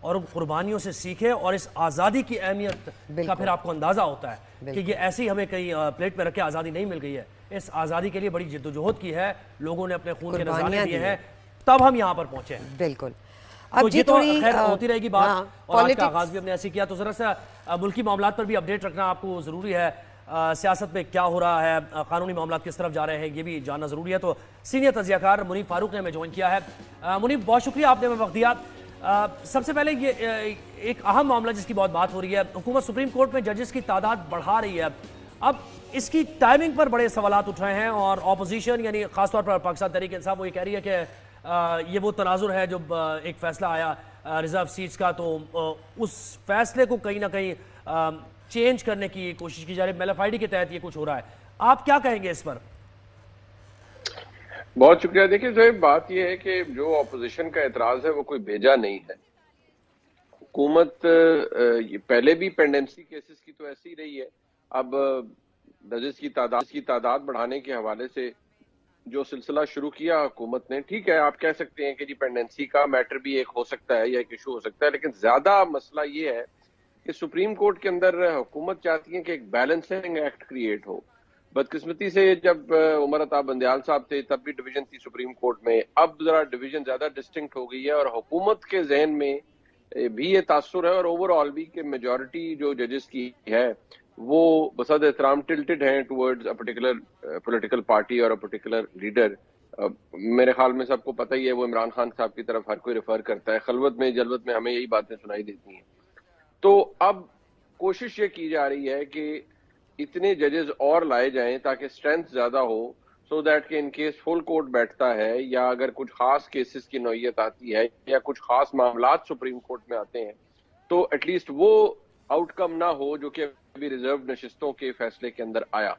اور ان قربانیوں سے سیکھے اور اس آزادی کی اہمیت کا پھر آپ کو اندازہ ہوتا ہے کہ یہ ایسی ہمیں کہیں پلیٹ پہ رکھے آزادی نہیں مل گئی ہے، اس آزادی کے لیے بڑی جدوجہد کی ہے، لوگوں نے اپنے خون کے نذرانے دیے ہیں، تب ہم یہاں پر پہنچے ہیں۔ بالکل، تو یہ تو خیر ہوتی رہے گی بات، اور آج کا آغاز بھی ہم نے ایسے کیا، تو ذرا سا ملکی معاملات پر بھی اپڈیٹ رکھنا آپ کو ضروری ہے، سیاست میں کیا ہو رہا ہے، قانونی معاملات کس طرف جا رہے ہیں، یہ بھی جاننا ضروری ہے۔ تو سینئر تجزیہ کار منیب فاروق نے ہمیں جوائن کیا ہے۔ منیب، بہت شکریہ آپ نے ہمیں وقت دیا۔ سب سے پہلے یہ ایک اہم معاملہ جس کی بہت بات ہو رہی ہے، حکومت سپریم کورٹ میں ججز کی تعداد بڑھا رہی ہے، اب اس کی ٹائمنگ پر بڑے سوالات اٹھ رہے ہیں، اور اپوزیشن یعنی خاص طور پر پاکستان تحریک انصاف وہ یہ کہہ رہی ہے کہ یہ وہ تناظر ہے جب ایک فیصلہ آیا ریزرو سیٹس کا، تو اس فیصلے کو کہیں نہ کہیں چینج کرنے کی کوشش کی جا رہی ہے، میلافائڈی کے تحت یہ کچھ ہو رہا ہے، آپ کیا کہیں گے اس پر؟ بہت شکریہ۔ دیکھیں زہیب، بات یہ ہے کہ جو اپوزیشن کا اعتراض ہے وہ کوئی بھیجا نہیں ہے۔ حکومت پہلے بھی پینڈنسی کیسز کی تو ایسی رہی ہے، اب ججز کی تعداد بڑھانے کے حوالے سے جو سلسلہ شروع کیا حکومت نے، ٹھیک ہے آپ کہہ سکتے ہیں کہ جی پینڈنسی کا میٹر بھی ایک ہو سکتا ہے یا ایک ایشو ہو سکتا ہے، لیکن زیادہ مسئلہ یہ ہے کہ سپریم کورٹ کے اندر حکومت چاہتی ہے کہ ایک بیلنسنگ ایکٹ کریٹ ہو۔ بدقسمتی سے جب عمر عطا بندیال صاحب تھے تب بھی ڈویژن تھی سپریم کورٹ میں، اب ذرا ڈویژن زیادہ ڈسٹنکٹ ہو گئی ہے، اور حکومت کے ذہن میں بھی یہ تاثر ہے اور اوورآل بھی کہ میجورٹی جو ججز کی ہے وہ بصد احترام ٹلٹڈ ہیں towards a particular political party اور اے پرٹیکولر لیڈر۔ میرے خیال میں سب کو پتہ ہی ہے وہ عمران خان صاحب کی طرف ہر کوئی ریفر کرتا ہے، خلوت میں جلوت میں ہمیں یہی باتیں سنائی دیتی ہیں۔ تو اب کوشش یہ کی جا رہی ہے کہ اتنے ججز اور لائے جائیں تاکہ اسٹرینتھ زیادہ ہو، سو دیٹ کہ ان کیس فل کورٹ بیٹھتا ہے یا اگر کچھ خاص کیسز کی نوعیت آتی ہے یا کچھ خاص معاملات سپریم کورٹ میں آتے ہیں تو ایٹ لیسٹ وہ آؤٹ کم نہ ہو جو کہ ابھی ریزرو نشستوں کے فیصلے کے اندر آیا۔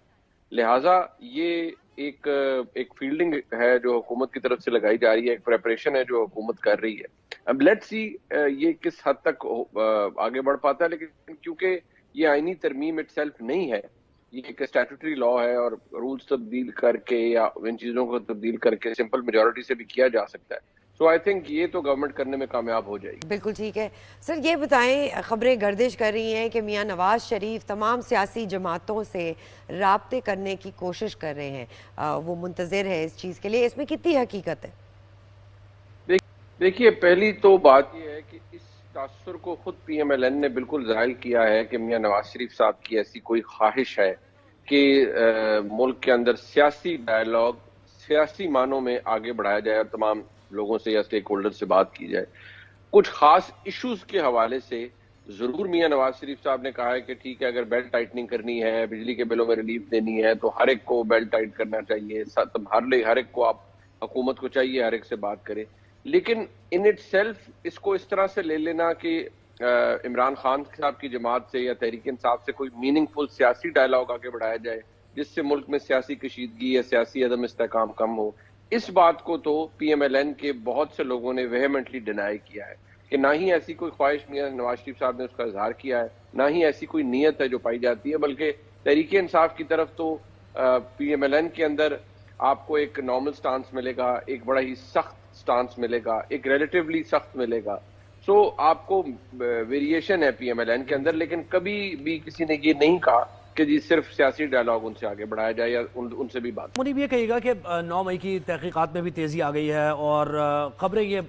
لہٰذا یہ ایک فیلڈنگ ہے جو حکومت کی طرف سے لگائی جا رہی ہے، ایک پریپریشن ہے جو حکومت کر رہی ہے۔ اب لیٹ سی یہ کس حد تک آگے بڑھ پاتا ہے، لیکن کیونکہ یہ آئینی ترمیم اٹ سیلف نہیں ہے، یہ ایک اسٹیٹوٹری لا ہے اور رولز تبدیل کر کے یا ان چیزوں کو تبدیل کر کے سمپل میجورٹی سے بھی کیا جا سکتا ہے۔ سو آئی تھنک یہ تو گورنمنٹ کرنے میں کامیاب ہو جائے گی۔ بالکل ٹھیک ہے سر، یہ بتائیں، خبریں گردش کر رہی ہیں کہ میاں نواز شریف تمام سیاسی جماعتوں سے رابطے کرنے کی کوشش کر رہے ہیں، وہ منتظر ہے اس چیز کے لیے، اس میں کتنی حقیقت ہے؟ دیکھیے، پہلی تو بات یہ ہے کہ اس تاثر کو خود پی ایم ایل این نے بالکل ظاہر کیا ہے کہ میاں نواز شریف صاحب کی ایسی کوئی خواہش ہے کہ ملک کے اندر سیاسی ڈائیلاگ سیاسی معنوں میں آگے بڑھایا جائے اور تمام لوگوں سے یا سٹیک ہولڈر سے بات کی جائے۔ کچھ خاص ایشوز کے حوالے سے ضرور میاں نواز شریف صاحب نے کہا ہے کہ ٹھیک ہے اگر بیلٹ ٹائٹننگ کرنی ہے، بجلی کے بلوں میں ریلیف دینی ہے تو ہر ایک کو بیلٹ ٹائٹ کرنا چاہیے، ہر ایک کو آپ حکومت کو چاہیے ہر ایک سے بات کرے، لیکن ان اٹ سیلف اس کو اس طرح سے لے لینا کہ عمران خان صاحب کی جماعت سے یا تحریک انصاف سے کوئی میننگ فل سیاسی ڈائیلاگ آگے بڑھایا جائے جس سے ملک میں سیاسی کشیدگی یا سیاسی عدم استحکام کم ہو، اس بات کو تو پی ایم ایل این کے بہت سے لوگوں نے ویہمنٹلی ڈینائی کیا ہے کہ نہ ہی ایسی کوئی خواہش میاں نواز شریف صاحب نے اس کا اظہار کیا ہے، نہ ہی ایسی کوئی نیت ہے جو پائی جاتی ہے، بلکہ تحریک انصاف کی طرف تو پی ایم ایل این کے اندر آپ کو ایک نارمل سٹانس ملے گا، ایک بڑا ہی سخت سٹانس ملے گا، ایک ریلیٹیولی سخت ملے گا۔ سو آپ کو ویریشن ہے پی ایم ایل این کے اندر، لیکن کبھی بھی کسی نے یہ نہیں کہا کہ جی صرف سیاسی ڈائیلاگ ان سے آگے بڑھایا جائے یا ان سے بھی بات۔ منیب، یہ کہے گا کہ 9 مئی کی تحقیقات میں بھی تیزی آ گئی ہے اور خبریں یہ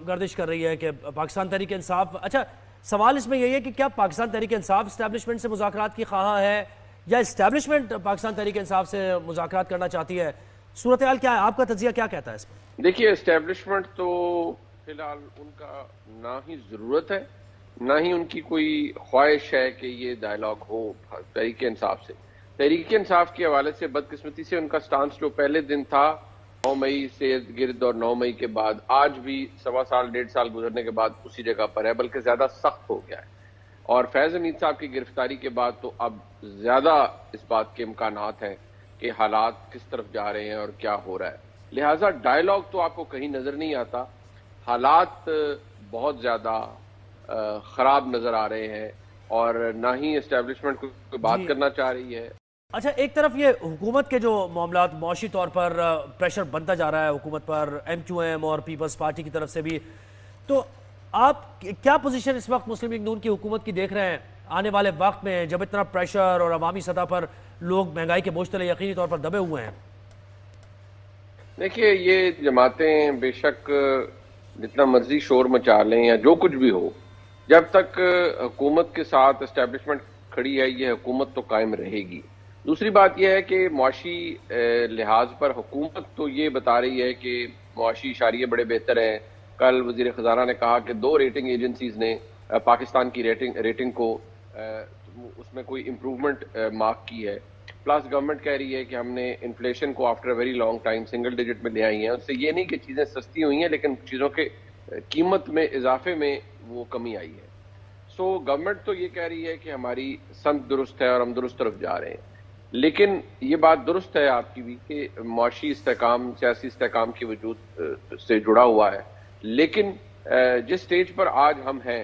گردش کر رہی ہے کہ پاکستان تحریک انصاف، اچھا سوال اس میں یہی ہے کہ کیا پاکستان تحریک انصاف اسٹیبلشمنٹ سے مذاکرات کی خواہاں ہے یا اسٹیبلشمنٹ پاکستان تحریک انصاف سے مذاکرات کرنا چاہتی ہے؟ صورتحال کیا ہے، آپ کا تجزیہ کیا کہتا ہے اس میں؟ دیکھیے، اسٹیبلشمنٹ تو فی الحال ان کا نہ ہی ضرورت ہے نہ ہی ان کی کوئی خواہش ہے کہ یہ ڈائیلاگ ہو تحریک انصاف سے۔ تحریک انصاف کے حوالے سے بدقسمتی سے ان کا سٹانس جو پہلے دن تھا 9 مئی سے گرد اور 9 مئی کے بعد آج بھی 1.25 سال گزرنے کے بعد اسی جگہ پر ہے، بلکہ زیادہ سخت ہو گیا ہے، اور فیض حمید صاحب کی گرفتاری کے بعد تو اب زیادہ اس بات کے امکانات ہیں کہ حالات کس طرف جا رہے ہیں اور کیا ہو رہا ہے۔ لہٰذا ڈائیلاگ تو آپ کو کہیں نظر نہیں آتا، حالات بہت زیادہ خراب نظر آ رہے ہیں اور نہ ہی اسٹیبلشمنٹ کوئی بات کرنا چاہ رہی ہے۔ اچھا، ایک طرف یہ حکومت کے جو معاملات معاشی طور پر پریشر بنتا جا رہا ہے حکومت پر، ایم کیو ایم اور پیپلز پارٹی کی طرف سے بھی، تو آپ کیا پوزیشن اس وقت مسلم لیگ نون کی حکومت کی دیکھ رہے ہیں آنے والے وقت میں، جب اتنا پریشر اور عوامی سطح پر لوگ مہنگائی کے بوجھ تلے یقینی طور پر دبے ہوئے ہیں؟ دیکھیے یہ جماعتیں بے شک جتنا مرضی شور مچا لیں یا جو کچھ بھی ہو، جب تک حکومت کے ساتھ اسٹیبلشمنٹ کھڑی ہے یہ حکومت تو قائم رہے گی۔ دوسری بات یہ ہے کہ معاشی لحاظ پر حکومت تو یہ بتا رہی ہے کہ معاشی اشاریے بڑے بہتر ہیں۔ کل وزیر خزانہ نے کہا کہ 2 ریٹنگ ایجنسیز نے پاکستان کی ریٹنگ کو اس میں کوئی امپروومنٹ مارک کی ہے، پلس گورنمنٹ کہہ رہی ہے کہ ہم نے انفلیشن کو after very long time single digit میں لے آئی ہیں۔ اس سے یہ نہیں کہ چیزیں سستی ہوئی ہیں لیکن چیزوں کے قیمت میں اضافے میں وہ کمی آئی ہے۔ سو گورنمنٹ تو یہ کہہ رہی ہے کہ ہماری سمت درست ہے اور ہم درست طرف جا رہے ہیں، لیکن یہ بات درست ہے آپ کی بھی کہ معاشی استحکام سیاسی استحکام کی وجود سے جڑا ہوا ہے، لیکن جس سٹیج پر آج ہم ہیں،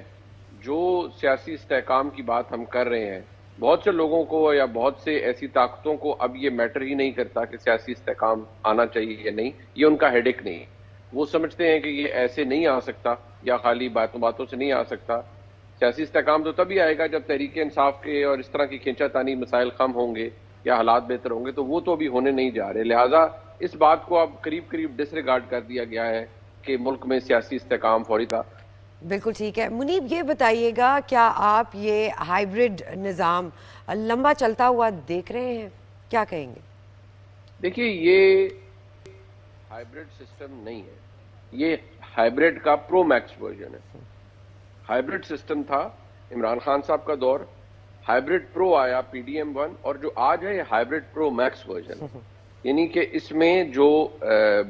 جو سیاسی استحکام کی بات ہم کر رہے ہیں، بہت سے لوگوں کو یا بہت سے ایسی طاقتوں کو اب یہ میٹر ہی نہیں کرتا کہ سیاسی استحکام آنا چاہیے یا نہیں، یہ ان کا ہیڈک نہیں ہے۔ وہ سمجھتے ہیں کہ یہ ایسے نہیں آ سکتا یا خالی باتوں سے نہیں آ سکتا۔ سیاسی استحکام تو تبھی آئے گا جب تحریک انصاف کے اور اس طرح کی کھینچا تانی مسائل کم ہوں گے یا حالات بہتر ہوں گے، تو وہ تو ابھی ہونے نہیں جا رہے۔ لہٰذا اس بات کو اب قریب ڈس ریگارڈ کر دیا گیا ہے کہ ملک میں سیاسی استحکام فوری تھا۔ بالکل ٹھیک ہے۔ منیب یہ بتائیے گا، کیا آپ یہ ہائیبرڈ نظام لمبا چلتا ہوا دیکھ رہے ہیں؟ کیا کہیں گے؟ دیکھیے یہ ہائیبرڈ سسٹم نہیں ہے، یہ ہائیبرڈ کا پرو میکس ورژن ہے۔ ہائیبرڈ سسٹم تھا عمران خان صاحب کا دور، ہائیبرڈ پرو آیا PDM-1، اور جو آج ہے یہ ہائیبرڈ پرو میکس ورژن، یعنی کہ اس میں جو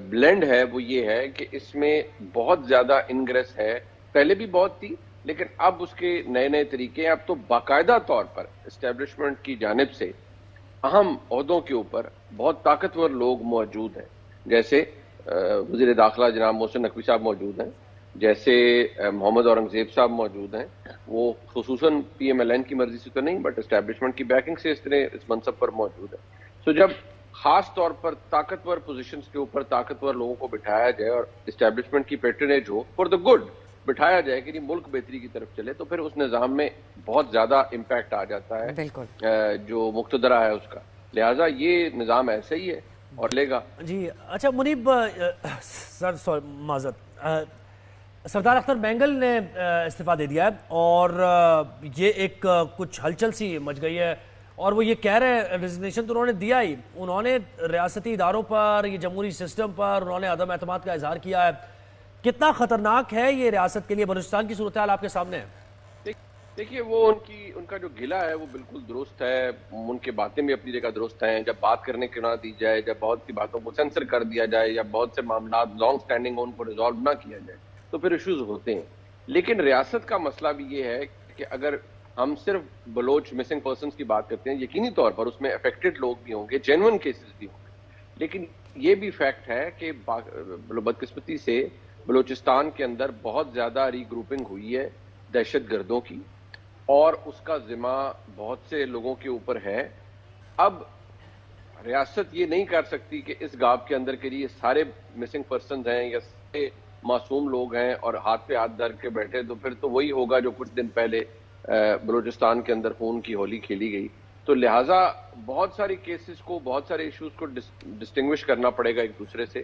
بلینڈ ہے وہ یہ ہے کہ اس میں بہت زیادہ انگریس ہے، پہلے بھی بہت تھی لیکن اب اس کے نئے طریقے ہیں۔ اب تو باقاعدہ طور پر اسٹیبلشمنٹ کی جانب سے اہم عہدوں کے اوپر بہت طاقتور لوگ موجود ہیں، جیسے وزیر داخلہ جناب محسن نقوی صاحب موجود ہیں، جیسے محمد اورنگزیب صاحب موجود ہیں۔ وہ خصوصاً PMLN کی مرضی سے تو نہیں بٹ اسٹیبلشمنٹ کی بیکنگ سے اس منصب پر موجود ہے۔ سو جب خاص طور پر طاقتور پوزیشنز کے اوپر طاقتور لوگوں کو بٹھایا جائے اور اسٹیبلشمنٹ کی پیٹرنیج ہو فار دا گڈ بٹھایا جائے کہ ملک بہتری کی طرف چلے، تو پھر اس نظام میں بہت زیادہ امپیکٹ آ جاتا ہے جو مقتدرہ ہے اس کا۔ لہٰذا یہ نظام ایسا ہی ہے اور لے گا۔ جی اچھا منیب، سردار اختر مینگل نے استعفیٰ دے دیا ہے اور یہ ایک کچھ ہلچل سی مچ گئی ہے، اور وہ یہ کہہ رہے ہیں ریزگنیشن تو انہوں نے دیا ہی، انہوں نے ریاستی اداروں پر، یہ جمہوری سسٹم پر انہوں نے عدم اعتماد کا اظہار کیا ہے۔ کتنا خطرناک ہے یہ ریاست کے لیے؟ بلوچستان کی صورتحال آپ کے سامنے ہے۔ دیکھیے وہ ان کا جو گلہ ہے وہ بالکل درست ہے، ان کی باتیں بھی اپنی جگہ درست ہیں۔ جب بات کرنے کی نہ دی جائے، جب بہت سی باتوں کو سینسر کر دیا جائے یا بہت سے معاملات لانگ سٹینڈنگ ہو ان کو ریزالو نہ کیا جائے تو پھر ایشوز ہوتے ہیں۔ لیکن ریاست کا مسئلہ بھی یہ ہے کہ اگر ہم صرف بلوچ مسنگ پرسنز کی بات کرتے ہیں، یقینی طور پر اس میں افیکٹڈ لوگ بھی ہوں گے، جینوئن کیسز بھی ہوں گے، لیکن یہ بھی فیکٹ ہے کہ بدقسمتی سے بلوچستان کے اندر بہت زیادہ ری گروپنگ ہوئی ہے دہشت گردوں کی، اور اس کا ذمہ بہت سے لوگوں کے اوپر ہے۔ اب ریاست یہ نہیں کر سکتی کہ اس گاپ کے اندر کے لیے سارے مسنگ پرسنز ہیں یا سارے معصوم لوگ ہیں اور ہاتھ پہ ہاتھ دھر کے بیٹھے، تو پھر تو وہی ہوگا جو کچھ دن پہلے بلوچستان کے اندر خون کی ہولی کھیلی گئی۔ تو لہٰذا بہت ساری کیسز کو، بہت سارے ایشوز کو ڈسٹنگوش کرنا پڑے گا ایک دوسرے سے۔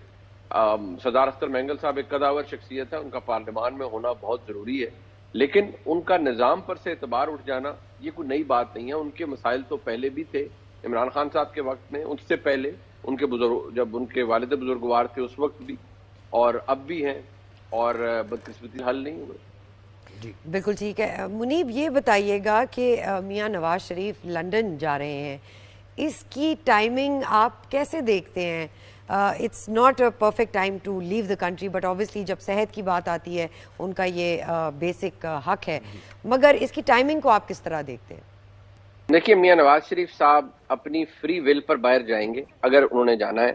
سردار اختر مینگل صاحب ایک قداور شخصیت ہے، ان کا پارلیمان میں ہونا بہت ضروری ہے، لیکن ان کا نظام پر سے اعتبار اٹھ جانا یہ کوئی نئی بات نہیں ہے۔ ان کے مسائل تو پہلے بھی تھے، عمران خان صاحب کے وقت میں، ان سے پہلے ان کے جب ان کے والد بزرگوار تھے اس وقت بھی، اور اب بھی ہیں، اور بدقسمتی حل نہیں ہوئے۔ جی بالکل ٹھیک ہے۔ منیب یہ بتائیے گا کہ میاں نواز شریف لنڈن جا رہے ہیں، اس کی ٹائمنگ آپ کیسے دیکھتے ہیں؟ It's not a perfect time to leave the country, but obviously جب صحت کی بات آتی ہے ان کا یہ بیسک حق ہے، مگر اس کی ٹائمنگ کو آپ کس طرح دیکھتے ہیں؟ دیکھیے میاں نواز شریف صاحب اپنی فری ول پر باہر جائیں گے اگر انہوں نے جانا ہے۔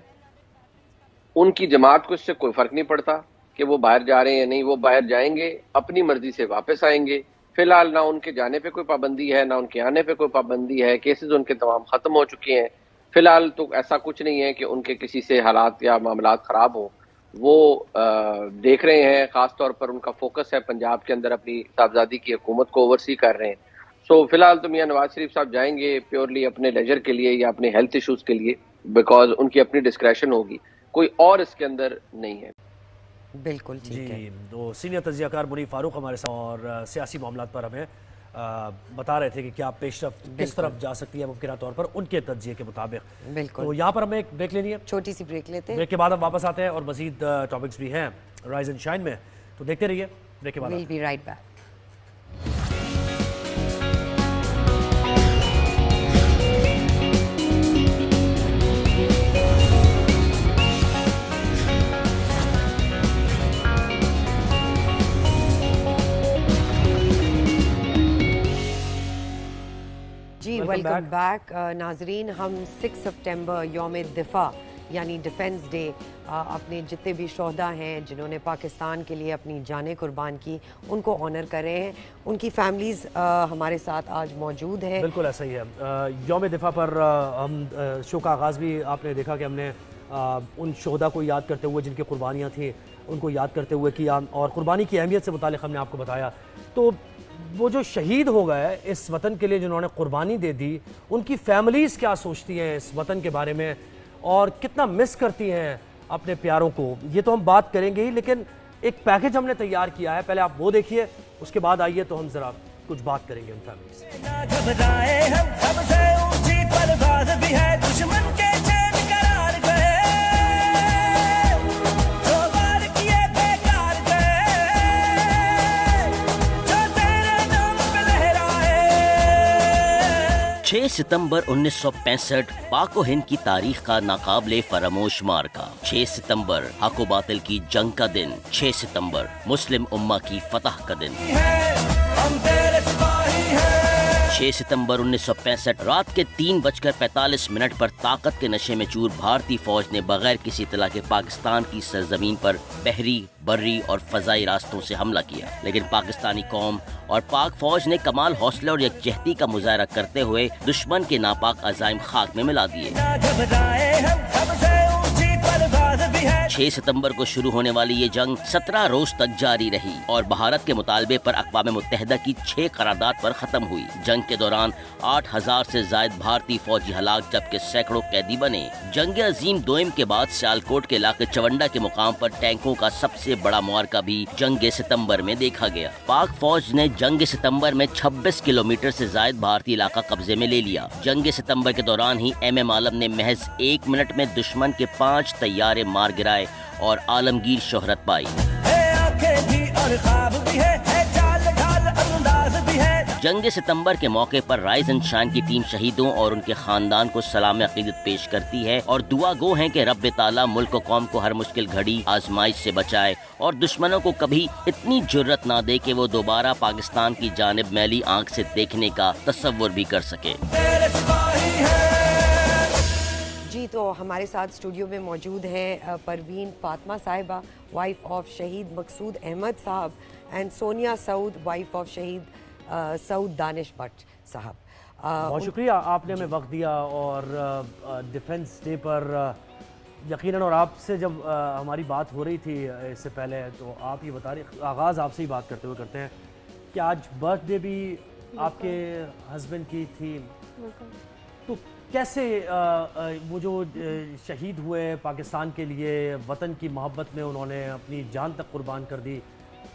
ان کی جماعت کو اس سے کوئی فرق نہیں پڑتا کہ وہ باہر جا رہے ہیں یا نہیں، وہ باہر جائیں گے، اپنی مرضی سے واپس آئیں گے۔ فی الحال نہ ان کے جانے پہ کوئی پابندی ہے، نہ ان کے آنے پہ کوئی پابندی ہے، کیسز ان کے تمام ختم ہو چکے ہیں۔ فی الحال تو ایسا کچھ نہیں ہے کہ ان کے کسی سے حالات یا معاملات خراب ہوں۔ وہ دیکھ رہے ہیں. خاص طور پر ان کا فوکس ہے پنجاب کے اندر اپنی صاحبزادی کی حکومت کو اوورسی کر رہے ہیں. سو فی الحال تو میاں نواز شریف صاحب جائیں گے پیورلی اپنے لیجر کے لیے یا اپنے ہیلتھ ایشوز کے لیے, بیکاز ان کی اپنی ڈسکریشن ہوگی, کوئی اور اس کے اندر نہیں ہے. بالکل ٹھیک ہے. جی, تو سینئر تجزیہ کار منیب فاروق ہمارے ساتھ اور سیاسی معاملات پر ہمیں بتا رہے تھے کہ کیا پیش رفت کس طرف جا سکتی ہے ممکنہ طور پر ان کے تجزیے کے مطابق. بالکل. تو یہاں پر ہمیں ایک بریک لینی ہے, چھوٹی سی بریک لیتے ہیں, بریک کے بعد ہم واپس آتے ہیں اور مزید ٹاپکس بھی ہیں رائز اینڈ شائن میں, تو دیکھتے رہیے. بریک کے بعد we'll be right back. جی ویلکم بیک. ناظرین, ہم 6 سپٹمبر یوم دفاع یعنی ڈیفنس ڈے اپنے جتنے بھی شہداء ہیں جنہوں نے پاکستان کے لیے اپنی جانیں قربان کی ان کو آنر کر رہے ہیں. ان کی فیملیز ہمارے ساتھ آج موجود ہیں. بالکل ایسا ہی ہے. یوم دفاع پر ہم شو کا آغاز بھی آپ نے دیکھا کہ ہم نے ان شہداء کو یاد کرتے ہوئے جن کی قربانیاں تھیں ان کو یاد کرتے ہوئے کیا, اور قربانی کی اہمیت سے متعلق ہم نے آپ کو بتایا. تو وہ جو شہید ہو گئے اس وطن کے لیے جنہوں نے قربانی دے دی, ان کی فیملیز کیا سوچتی ہیں اس وطن کے بارے میں اور کتنا مس کرتی ہیں اپنے پیاروں کو, یہ تو ہم بات کریں گے ہی, لیکن ایک پیکج ہم نے تیار کیا ہے. پہلے آپ وہ دیکھیے, اس کے بعد آئیے تو ہم ذرا کچھ بات کریں گے ان فیملیز چھ ستمبر 1965 پاک و ہند کی تاریخ کا ناقابل فراموش معرکہ. 6 ستمبر حق و باطل کی جنگ کا دن. 6 ستمبر مسلم امہ کی فتح کا دن. 6 ستمبر 1965 رات کے 3:45 پر طاقت کے نشے میں چور بھارتی فوج نے بغیر کسی اطلاع کے پاکستان کی سرزمین پر بحری, بری اور فضائی راستوں سے حملہ کیا. لیکن پاکستانی قوم اور پاک فوج نے کمال حوصلہ اور یکجہتی کا مظاہرہ کرتے ہوئے دشمن کے ناپاک عزائم خاک میں ملا دیے. 6 ستمبر کو شروع ہونے والی یہ جنگ 17 روز تک جاری رہی اور بھارت کے مطالبے پر اقوام متحدہ کی 6 قرارداد پر ختم ہوئی. جنگ کے دوران 8000 سے زائد بھارتی فوجی ہلاک جبکہ سینکڑوں قیدی بنے. جنگ عظیم دوئم کے بعد سیالکوٹ کے علاقے چونڈا کے مقام پر ٹینکوں کا سب سے بڑا معرکہ بھی جنگ ستمبر میں دیکھا گیا. پاک فوج نے جنگ ستمبر میں 26 کلومیٹر سے زائد بھارتی علاقہ قبضے میں لے لیا. جنگ ستمبر کے دوران ہی ایم عالم نے محض 1 منٹ میں دشمن کے 5 طیارے مار گرائے اور عالمگیر شہرت پائی. جنگ ستمبر کے موقع پر رائز اینڈ شائن کی ٹیم شہیدوں اور ان کے خاندان کو سلام عقیدت پیش کرتی ہے اور دعا گو ہیں کہ رب تعالیٰ ملک و قوم کو ہر مشکل گھڑی آزمائش سے بچائے اور دشمنوں کو کبھی اتنی جرت نہ دے کہ وہ دوبارہ پاکستان کی جانب میلی آنکھ سے دیکھنے کا تصور بھی کر سکے. جی تو ہمارے ساتھ اسٹوڈیو میں موجود ہیں پروین فاطمہ صاحبہ, وائف آف شہید مقصود احمد صاحب, and Sonia Saud, wife of شہید سعود دانش بٹ صاحب. بہت شکریہ آپ نے ہمیں وقت دیا اور ڈیفنس ڈے پر یقیناً, اور آپ سے جب ہماری بات ہو رہی تھی اس سے پہلے تو آپ یہ بتا رہے, آغاز آپ سے ہی بات کرتے ہوئے کرتے ہیں کہ آج برتھ ڈے بھی آپ کے ہسبینڈ کی تھی, تو کیسے وہ جو شہید ہوئے پاکستان کے لیے وطن کی محبت میں انہوں نے اپنی جان تک قربان کر دی,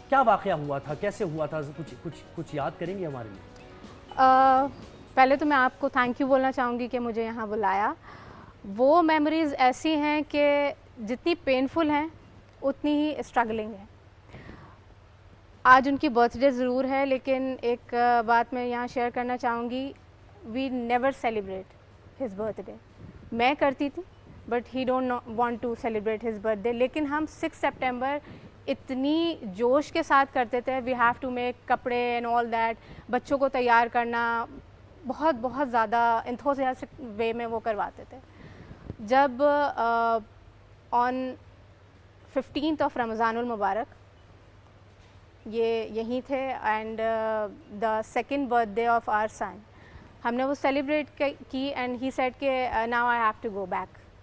کیا واقعہ ہوا تھا, کیسے ہوا تھا, کچھ یاد کریں گے ہمارے لیے؟ پہلے تو میں آپ کو تھینک یو بولنا چاہوں گی کہ مجھے یہاں بلایا. وہ میموریز ایسی ہیں کہ جتنی پینفل ہیں اتنی ہی اسٹرگلنگ ہیں. آج ان کی برتھ ڈے ضرور ہے لیکن ایک بات میں یہاں شیئر کرنا چاہوں گی, we never celebrate his birthday. میں کرتی تھی but he don't want to celebrate his birthday, لیکن ہم 6 سپٹمبر اتنی جوش کے ساتھ کرتے تھے. وی ہیو ٹو میک کپڑے اینڈ آل دیٹ, بچوں کو تیار کرنا, بہت زیادہ انتھوزیاسٹک وے میں وہ کرواتے تھے. جب آن 15 رمضان المبارک یہ یہیں تھے and the second birthday of our son, ہم نے وہ سیلیبریٹ کی اینڈ ہی سیڈ کہ now I have to go back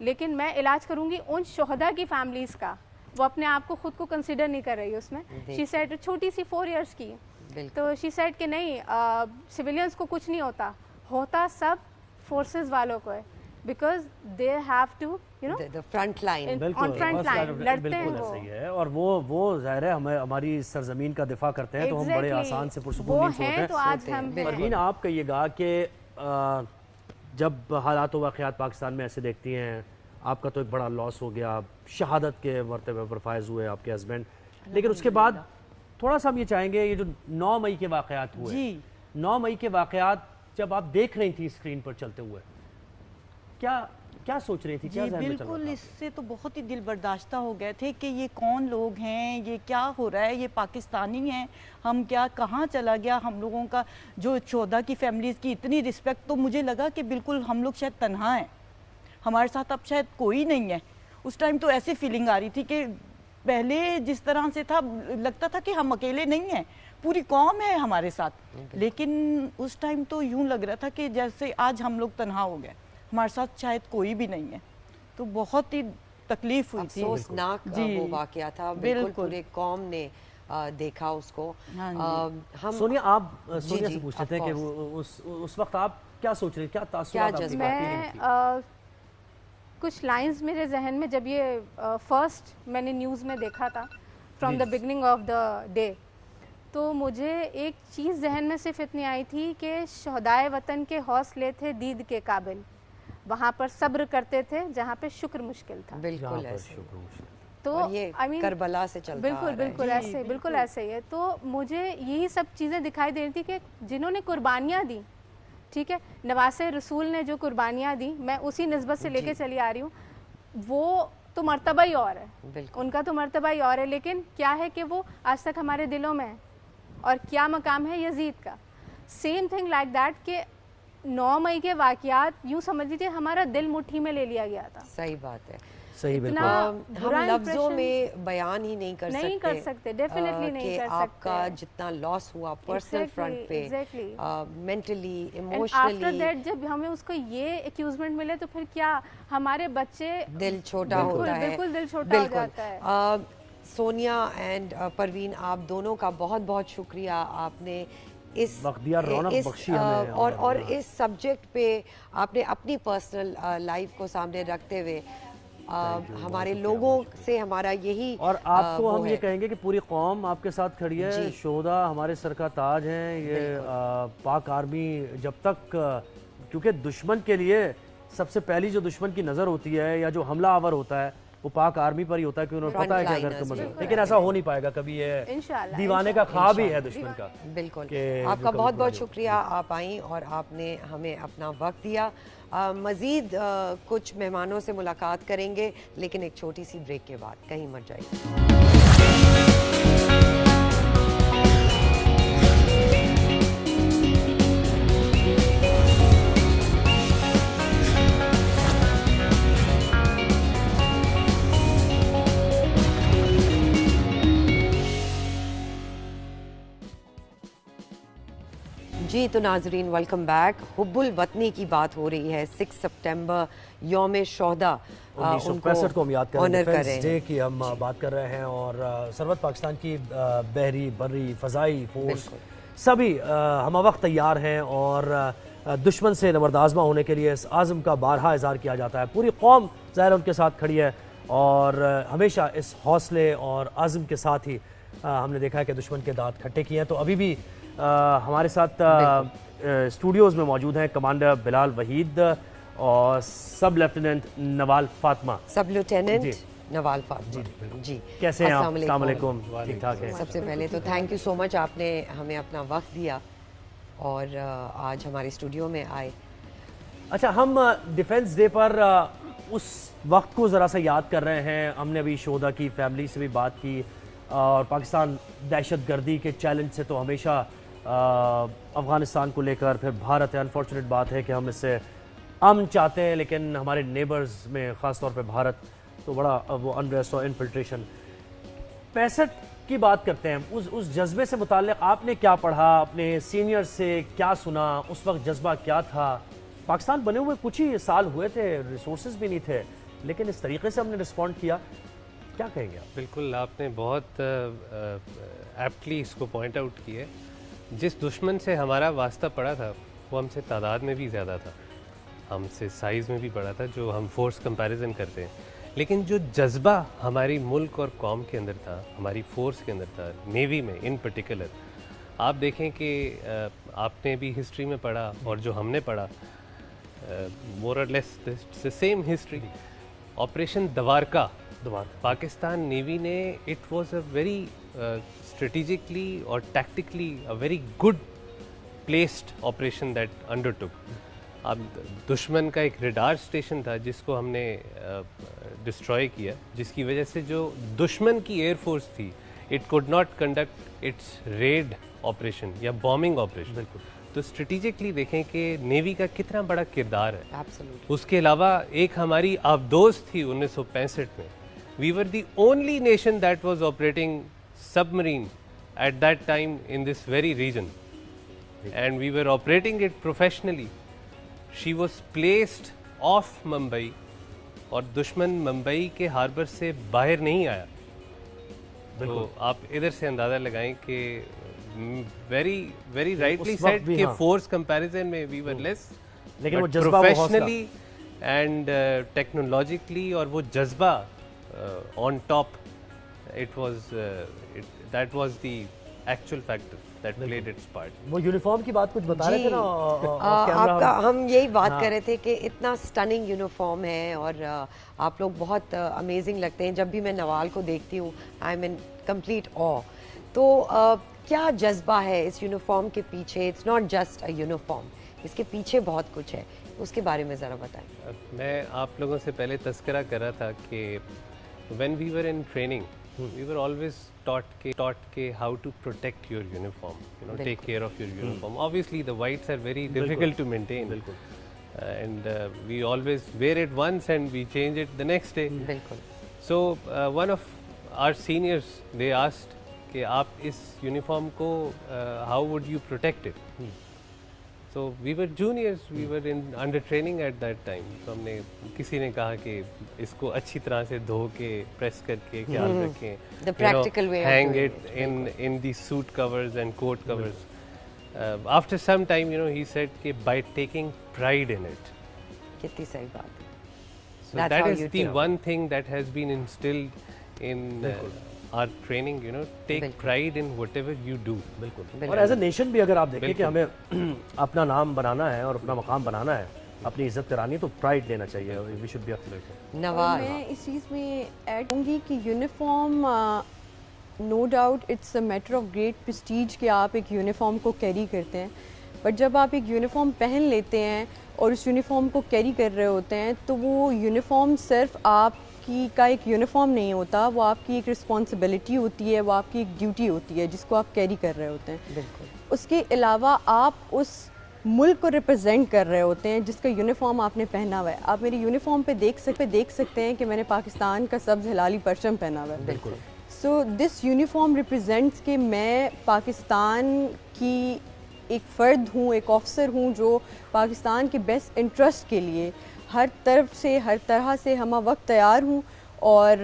لیکن میں علاج کروں گی ان شہدا کی فیملیز کا. وہ اپنے آپ کو خود کو کنسیڈر نہیں کر رہی اس میں. شی سیڈ چھوٹی سی 4 ایئرس کی, تو شی سیڈ کہ نہیں سویلینس کو کچھ نہیں ہوتا سب فورسز والوں کو ہے, because they have to you know front line, on front line لڑتے ہیں بالکل ایسا ہی ہے. اور وہ ظاہر ہے ہماری سرزمین کا دفاع کرتے ہیں تو ہم بڑے آسان سے پرسکون نہیں ہیں. تو آج ہم پروین آپ کہیے گا کہ جب حالات و واقعات پاکستان میں ایسے دیکھتی ہیں, آپ کا تو ایک بڑا لاس ہو گیا, شہادت کے مرتبے پر فائز ہوئے آپ کے ہسبینڈ, لیکن اس کے بعد تھوڑا سا ہم یہ چاہیں گے یہ جو 9 مئی کے واقعات ہوئے, 9 مئی کے واقعات جب آپ دیکھ رہی تھی اسکرین پر چلتے ہوئے, کیا سوچ رہی تھی؟ جی بالکل, اس سے تو بہت ہی دل برداشتہ ہو گئے تھے کہ یہ کون لوگ ہیں, یہ کیا ہو رہا ہے, یہ پاکستانی ہیں ہم, کیا کہاں چلا گیا ہم لوگوں کا جو شہدا کی فیملیز کی اتنی رسپیکٹ. تو مجھے لگا کہ بالکل ہم لوگ شاید تنہا ہیں, ہمارے ساتھ اب شاید کوئی نہیں ہے. اس ٹائم تو ایسی فیلنگ آ رہی تھی کہ پہلے جس طرح سے تھا لگتا تھا کہ ہم اکیلے نہیں ہیں, پوری قوم ہے ہمارے ساتھ, لیکن اس ٹائم تو یوں لگ رہا تھا کہ جیسے آج ہم لوگ تنہا ہو گئے, ہمارے ساتھ شاید کوئی بھی نہیں ہے. تو بہت ہی تکلیف ہوئی تھی. افسوسناک وہ واقعہ تھا, بالکل پورے قوم نے دیکھا اس کو. سونیا آپ سونیا سے پوچھتے تھے کہ اس وقت آپ کیا سوچ رہے, کیا تاثرات؟ میں کچھ لائنز میرے ذہن میں جب یہ فرسٹ میں نے نیوز میں دیکھا تھا from the beginning of the day, تو مجھے ایک چیز ذہن میں صرف اتنی آئی تھی کہ شہدائے وطن کے حوصلے تھے دید کے قابل, وہاں پر صبر کرتے تھے جہاں پہ شکر مشکل تھا. بالکل ایسے, تو کربلا سے چلتا بالکل ایسے, بالکل ایسے ہی ہے. تو مجھے یہی سب چیزیں دکھائی دے رہی تھی کہ جنہوں نے قربانیاں دی, ٹھیک ہے, نواز رسول نے جو قربانیاں دی, میں اسی نسبت سے لے کے چلی آ رہی ہوں, وہ تو مرتبہ ہی اور ہے, ان کا تو مرتبہ ہی اور ہے, لیکن کیا ہے کہ وہ آج تک ہمارے دلوں میں ہے. اور کیا مقام ہے یزید کا, سیم تھنگ لائک دیٹ کہ 9 مئی کے واقعات یوں سمجھ لیجیے ہمارا دل مٹھی میں لے لیا گیا تھا. صحیح بات ہے, صحیح, بالکل ہم لفظوں میں بیان ہی نہیں کر سکتے ڈیفینیٹلی نہیں کر سکتے کہ آپ کا جتنا لاس ہوا پرسنل فرنٹ پہ, مینٹلی, ایموشنلی. آفٹر دیٹ جب ہمیں اس کو یہ ایکیوزمنٹ ملے تو پھر کیا ہمارے بچے, دل چھوٹا ہوتا ہے, بالکل دل چھوٹا ہو جاتا ہے. سونیا اینڈ پروین, آپ دونوں کا بہت بہت شکریہ, آپ نے اس اور اس سبجیکٹ پہ آپ نے اپنی پرسنل لائف کو سامنے رکھتے ہوئے ہمارے لوگوں سے ہمارا یہی, اور آپ کو ہم یہ کہیں گے کہ پوری قوم آپ کے ساتھ کھڑی ہے. شہدا ہمارے سر کا تاج ہیں. یہ پاک آرمی جب تک, کیونکہ دشمن کے لیے سب سے پہلی جو دشمن کی نظر ہوتی ہے یا جو حملہ آور ہوتا ہے وہ پاک آرمی پر ہی ہوتا ہے, کہ انہوں نے پتا ہے کہ اگر تم, لیکن ایسا ہو نہیں پائے گا کبھی, یہ دیوانے کا خواب ہی ہے دشمن کا. بالکل, آپ کا بہت بہت شکریہ, آپ آئیں اور آپ نے ہمیں اپنا وقت دیا. مزید کچھ مہمانوں سے ملاقات کریں گے, لیکن ایک چھوٹی سی بریک کے بعد, کہیں مت جائیے. جی تو ناظرین ویلکم بیک. حب الوطنی کی بات ہو رہی ہے, 6 سپٹمبر یوم شہدا, 1965 کو ہم یاد کر رہے ہیں, ڈیفنس ڈے کی ہم بات کر رہے ہیں, اور سربت پاکستان کی بحری, بری, فضائی فورس سبھی ہم وقت تیار ہیں, اور دشمن سے نبردآزمہ ہونے کے لیے اس عزم کا بارہا اظہار کیا جاتا ہے. پوری قوم ظاہر ان کے ساتھ کھڑی ہے, اور ہمیشہ اس حوصلے اور عزم کے ساتھ ہی ہم نے دیکھا ہے کہ دشمن کے دانت کھٹے کیے ہیں. تو ابھی بھی ہمارے ساتھ اسٹوڈیوز میں موجود ہیں کمانڈر بلال وحید اور سب لیفٹیننٹ نوال فاطمہ. سب لیفٹیننٹ نوال فاطمہ, جی کیسے ہیں آپ؟ السلام علیکم. ٹھیک ٹھاک ہیں. سب سے پہلے تو تھینک یو سو مچ, آپ نے ہمیں اپنا وقت دیا اور آج ہمارے اسٹوڈیو میں آئے. اچھا, ہم ڈیفنس ڈے پر اس وقت کو ذرا سا یاد کر رہے ہیں. ہم نے ابھی شہدا کی فیملی سے بھی بات کی, اور پاکستان دہشت گردی کے چیلنج سے تو ہمیشہ افغانستان کو لے کر, پھر بھارت ہے. انفارچونیٹ بات ہے کہ ہم اس سے امن چاہتے ہیں, لیکن ہمارے نیبرز میں خاص طور پہ بھارت تو بڑا وہ انریسٹ اور انفلٹریشن. 65 کی بات کرتے ہیں, اس جذبے سے متعلق آپ نے کیا پڑھا, اپنے سینئر سے کیا سنا, اس وقت جذبہ کیا تھا؟ پاکستان بنے ہوئے کچھ ہی سال ہوئے تھے, ریسورسز بھی نہیں تھے, لیکن اس طریقے سے ہم نے رسپونڈ کیا. کیا کہیں گے آپ؟ بالکل آپ نے بہت ایپٹلی اس کو پوائنٹ آؤٹ کیا ہے. جس دشمن سے ہمارا واسطہ پڑا تھا وہ ہم سے تعداد میں بھی زیادہ تھا, ہم سے سائز میں بھی بڑا تھا, جو ہم فورس کمپیریزن کرتے ہیں, لیکن جو جذبہ ہماری ملک اور قوم کے اندر تھا, ہماری فورس کے اندر تھا, نیوی میں ان پرٹیکولر, آپ دیکھیں کہ آپ نے بھی ہسٹری میں پڑھا اور جو ہم نے پڑھا, more or less same history. Operation Dwarka, Pakistan navy نے, it was a very strategically اور tactically a very good placed operation that undertook. اب دشمن کا ایک ریڈار اسٹیشن تھا جس کو ہم نے ڈسٹروائے کیا, جس کی وجہ سے جو دشمن کی ایئر فورس تھی it could not conduct its raid operation یا بامبنگ آپریشن. بالکل. تو اسٹریٹجکلی دیکھیں کہ نیوی کا کتنا بڑا کردار ہے. اس کے علاوہ ایک ہماری آبدوز تھی 1965 میں. We were the only nation that was operating submarine at that time in this very region, and we were operating it professionally. She was placed off Mumbai, اور دشمن ممبئی کے ہاربر سے باہر نہیں آیا. تو آپ ادھر سے اندازہ لگائیں کہ ویری رائٹلی سیڈ کہ فورس کمپیریزن میں وی ور لیس, لیکن وہ جذبہ پروفیشنلی اینڈ ٹیکنالوجیکلی, اور وہ جذبہ on top, that was the actual factor that played its part. وہ یونیفارم کی بات کچھ بتا رہے تھے نا آپ کا, ہم یہی بات کر رہے تھے کہ اتنا سٹننگ یونیفارم ہے اور آپ لوگ بہت امیزنگ لگتے ہیں. جب بھی میں نوال کو دیکھتی ہوں آئی ایم ان کمپلیٹ آ. تو کیا جذبہ ہے اس یونیفارم کے پیچھے؟ It's not just a uniform, اس کے پیچھے بہت کچھ ہے, اس کے بارے میں ذرا بتائیں. میں آپ لوگوں سے پہلے تذکرہ کر رہا تھا کہ when we were in training we were always taught کہ how to protect your uniform, you know, take care of your uniform. Obviously the whites are very difficult to maintain, and we always wear it once and we change it the next day. So one of our seniors, they asked کہ آپ اس uniform کو how would you protect it? So we were juniors, we were in under training at that time. So ہم نے کسی نے کہا کہ اس کو اچھی طرح سے دھو کے پریس کر کے خیال رکھیں, the practical way, hang it in the suit covers and coat covers. After some time, you know, he said کہ by taking pride in it. کتنی صحیح بات. So that is the one thing that has been instilled in our training, you know, take pride in whatever you do. بالکل. اور as a nation بھی اگر آپ دیکھیں کہ ہمیں اپنا نام بنانا ہے اور اپنا مقام بنانا ہے, اپنی عزت کرانی ہے, تو پرائڈ لینا چاہیے. We should be noble. میں اس چیز میں ایڈ کروں گی کہ uniform no doubt it's a matter of great prestige کہ آپ ایک یونیفارم کو کیری کرتے ہیں, بٹ جب آپ ایک یونیفارم پہن لیتے ہیں اور اس یونیفارم کو کیری کر رہے ہوتے ہیں تو وہ یونیفارم صرف آپ کا ایک یونیفارم نہیں ہوتا, وہ آپ کی ایک رسپانسبلٹی ہوتی ہے, وہ آپ کی ایک ڈیوٹی ہوتی ہے جس کو آپ کیری کر رہے ہوتے ہیں. بالکل. اس کے علاوہ آپ اس ملک کو ریپرزینٹ کر رہے ہوتے ہیں جس کا یونیفارم آپ نے پہنا ہوا ہے. آپ میری یونیفارم پہ دیکھ سکتے ہیں کہ میں نے پاکستان کا سبز ہلالی پرچم پہنا ہوا ہے. بالکل. سو دس یونیفارم ریپرزینٹس کہ میں پاکستان کی ایک فرد ہوں, ایک آفسر ہوں جو پاکستان کے بیسٹ انٹرسٹ کے لیے ہر طرف سے ہر طرح سے ہمہ وقت تیار ہوں, اور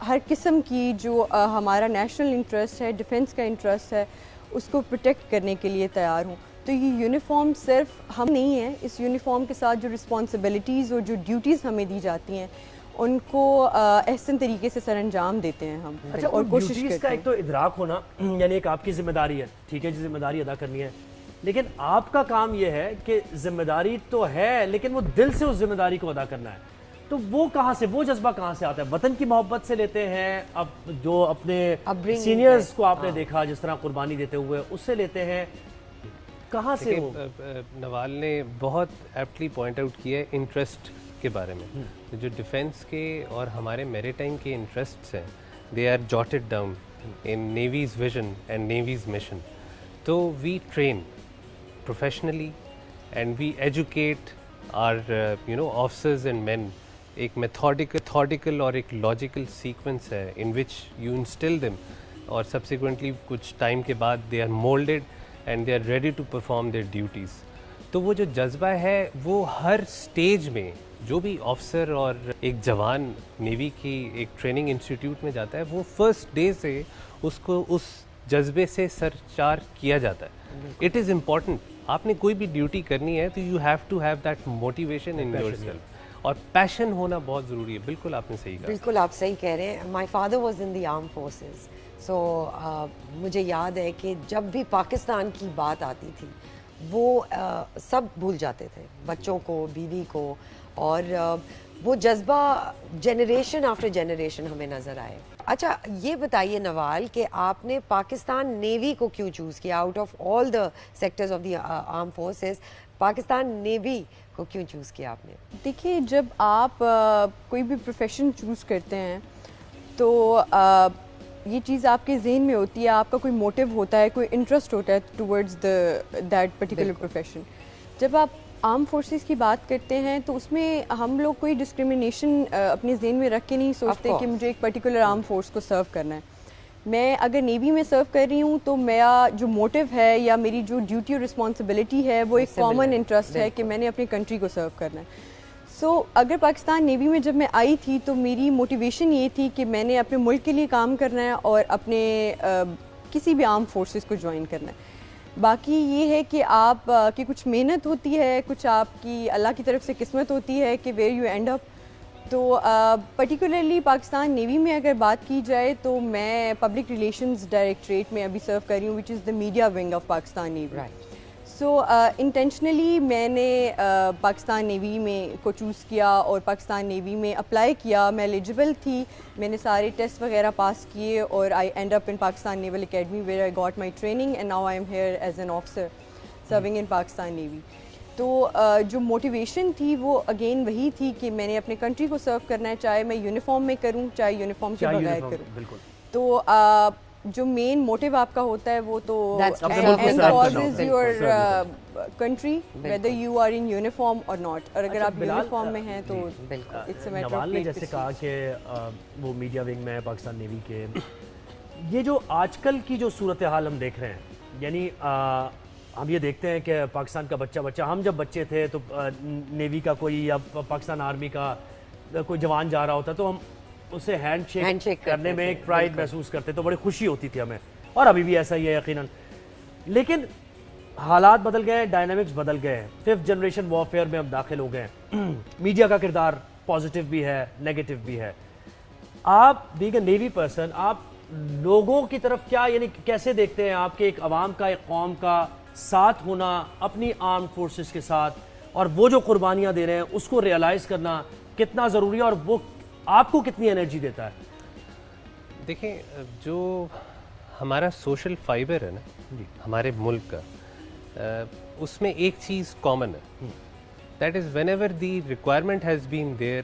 ہر قسم کی جو ہمارا نیشنل انٹرسٹ ہے, ڈیفنس کا انٹرسٹ ہے, اس کو پروٹیکٹ کرنے کے لیے تیار ہوں. تو یہ یونیفارم صرف ہم نہیں ہیں, اس یونیفارم کے ساتھ جو رسپانسبلٹیز اور جو ڈیوٹیز ہمیں دی جاتی ہیں ان کو احسن طریقے سے سر انجام دیتے ہیں ہم. اچھا, اور کوشش کرتے ہیں. کا ایک تو ادراک ہونا, یعنی ایک آپ کی ذمہ داری ہے, ٹھیک ہے, ذمہ داری ادا کرنی ہے, لیکن آپ کا کام یہ ہے کہ ذمہ داری تو ہے لیکن وہ دل سے اس ذمہ داری کو ادا کرنا ہے. تو وہ کہاں سے, وہ جذبہ کہاں سے آتا ہے؟ وطن کی محبت سے لیتے ہیں, اب جو اپنے سینئرز کو آپ نے دیکھا جس طرح قربانی دیتے ہوئے, اس سے لیتے ہیں, کہاں سے؟ نوال نے بہت ایپٹلی پوائنٹ آؤٹ کیا ہے انٹرسٹ کے بارے میں. جو ڈیفینس کے اور ہمارے میری ٹائم کے انٹرسٹس ہیں, they are jotted down in navy's vision and navy's mission. تو we train professionally and we educate our officers and men. ایک میتھوڈیکل اور ایک لاجیکل سیکوینس ہے in which you instil them, اور سبسیکوینٹلی کچھ time کے بعد they are moulded and they are ready to perform their duties. تو وہ جو جذبہ ہے وہ ہر سٹیج میں جو بھی آفسر اور ایک جوان نیوی کی ایک ٹریننگ انسٹیٹیوٹ میں جاتا ہے وہ فرسٹ ڈے سے اس کو اس جذبے سے سرچار کیا جاتا ہے. It is important. آپ نے کوئی بھی ڈیوٹی کرنی ہے تو you have to have that motivation in yourself, اور پیشن ہونا بہت ضروری ہے. بالکل آپ نے صحیح کہا. بالکل آپ صحیح کہہ رہے ہیں. My father was in the armed forces, so مجھے یاد ہے کہ جب بھی پاکستان کی بات آتی تھی وہ سب بھول جاتے تھے, بچوں کو, بیوی کو, اور وہ جذبہ جنریشن آفٹر جنریشن ہمیں نظر آئے. اچھا یہ بتائیے نوال کہ آپ نے پاکستان نیوی کو کیوں چوز کیا؟ Out of all the sectors of the armed forces Pakistan navy کو کیوں چوز کیا آپ نے؟ دیکھیے جب آپ کوئی بھی پروفیشن چوز کرتے ہیں تو یہ چیز آپ کے ذہن میں ہوتی ہے, آپ کا کوئی موٹیو ہوتا ہے, کوئی انٹرسٹ ہوتا ہے ٹورڈز دیٹ پرٹیکولر پروفیشن. جب آپ آرم فورسز کی بات کرتے ہیں تو اس میں ہم لوگ کوئی ڈسکریمنیشن اپنے ذہن میں رکھ کے نہیں سوچتے کہ مجھے ایک پرٹیکولر آرم فورس کو سرو کرنا ہے. میں اگر نیوی میں سرو کر رہی ہوں تو میرا جو موٹیو ہے یا میری جو ڈیوٹی اور رسپانسبلٹی ہے وہ ایک کامن انٹرسٹ ہے کہ میں نے اپنی کنٹری کو سرو کرنا ہے. سو اگر پاکستان نیوی میں جب میں آئی تھی تو میری موٹیویشن یہ تھی کہ میں نے اپنے ملک کے لیے کام کرنا ہے اور اپنے کسی بھی آرم فورسز کو جوائن کرنا ہے. باقی یہ ہے کہ آپ کی کچھ محنت ہوتی ہے, کچھ آپ کی اللہ کی طرف سے قسمت ہوتی ہے کہ ویئر یو اینڈ اپ. تو پرٹیکولرلی پاکستان نیوی میں اگر بات کی جائے تو میں پبلک ریلیشنز ڈائریکٹریٹ میں ابھی سرو کر رہی ہوں, which is the media wing of Pakistan navy. So intentionally میں نے پاکستان نیوی میں کو چوز کیا اور پاکستان نیوی میں اپلائی کیا. میں ایلیجبل تھی, میں نے سارے ٹیسٹ وغیرہ پاس کیے اور I end up in Pakistan naval academy where I got my training and now I am here as an officer serving in Pakistan navy. تو جو موٹیویشن تھی وہ اگین وہی تھی کہ میں نے اپنے کنٹری کو سرو کرنا ہے, چاہے میں یونیفارم میں کروں چاہے یونیفارم کے بغیر کروں. تو جو مین موٹیو آپ کا ہوتا ہے وہ تو your country whether you are in uniform اور ناٹ, اور اگر آپ یونیفارم میں ہیں تو نوال نے جیسے کہا کہ وہ میڈیا ونگ میں پاکستان نیوی کے, یہ جو آج کل کی جو صورتحال ہم دیکھ رہے ہیں, یعنی ہم یہ دیکھتے ہیں کہ پاکستان کا بچہ ہم جب بچے تھے تو نیوی کا کوئی یا پاکستان آرمی کا کوئی جوان جا رہا ہوتا تو ہم اسے ہینڈ شیک کرنے میں ایک پرائڈ محسوس کرتے, تو بڑی خوشی ہوتی تھی ہمیں, اور ابھی بھی ایسا ہی ہے یقیناً. لیکن حالات بدل گئے ہیں, ڈائنامکس بدل گئے ہیں, 5th جنریشن وارفیئر میں ہم داخل ہو گئے ہیں. میڈیا کا کردار پازیٹیو بھی ہے, نیگیٹو بھی ہے. آپ بینگ اے نیوی پرسن, آپ لوگوں کی طرف کیا یعنی کیسے دیکھتے ہیں آپ کے ایک عوام کا, ایک قوم کا ساتھ ہونا اپنی آرم فورسز کے ساتھ, اور وہ جو قربانیاں دے رہے ہیں اس کو ریئلائز کرنا کتنا ضروری ہے, اور وہ آپ کو کتنی انرجی دیتا ہے؟ دیکھیں جو ہمارا سوشل فائبر ہے نا ہمارے ملک کا, اس میں ایک چیز کامن ہے, that is when ever the requirement has been there,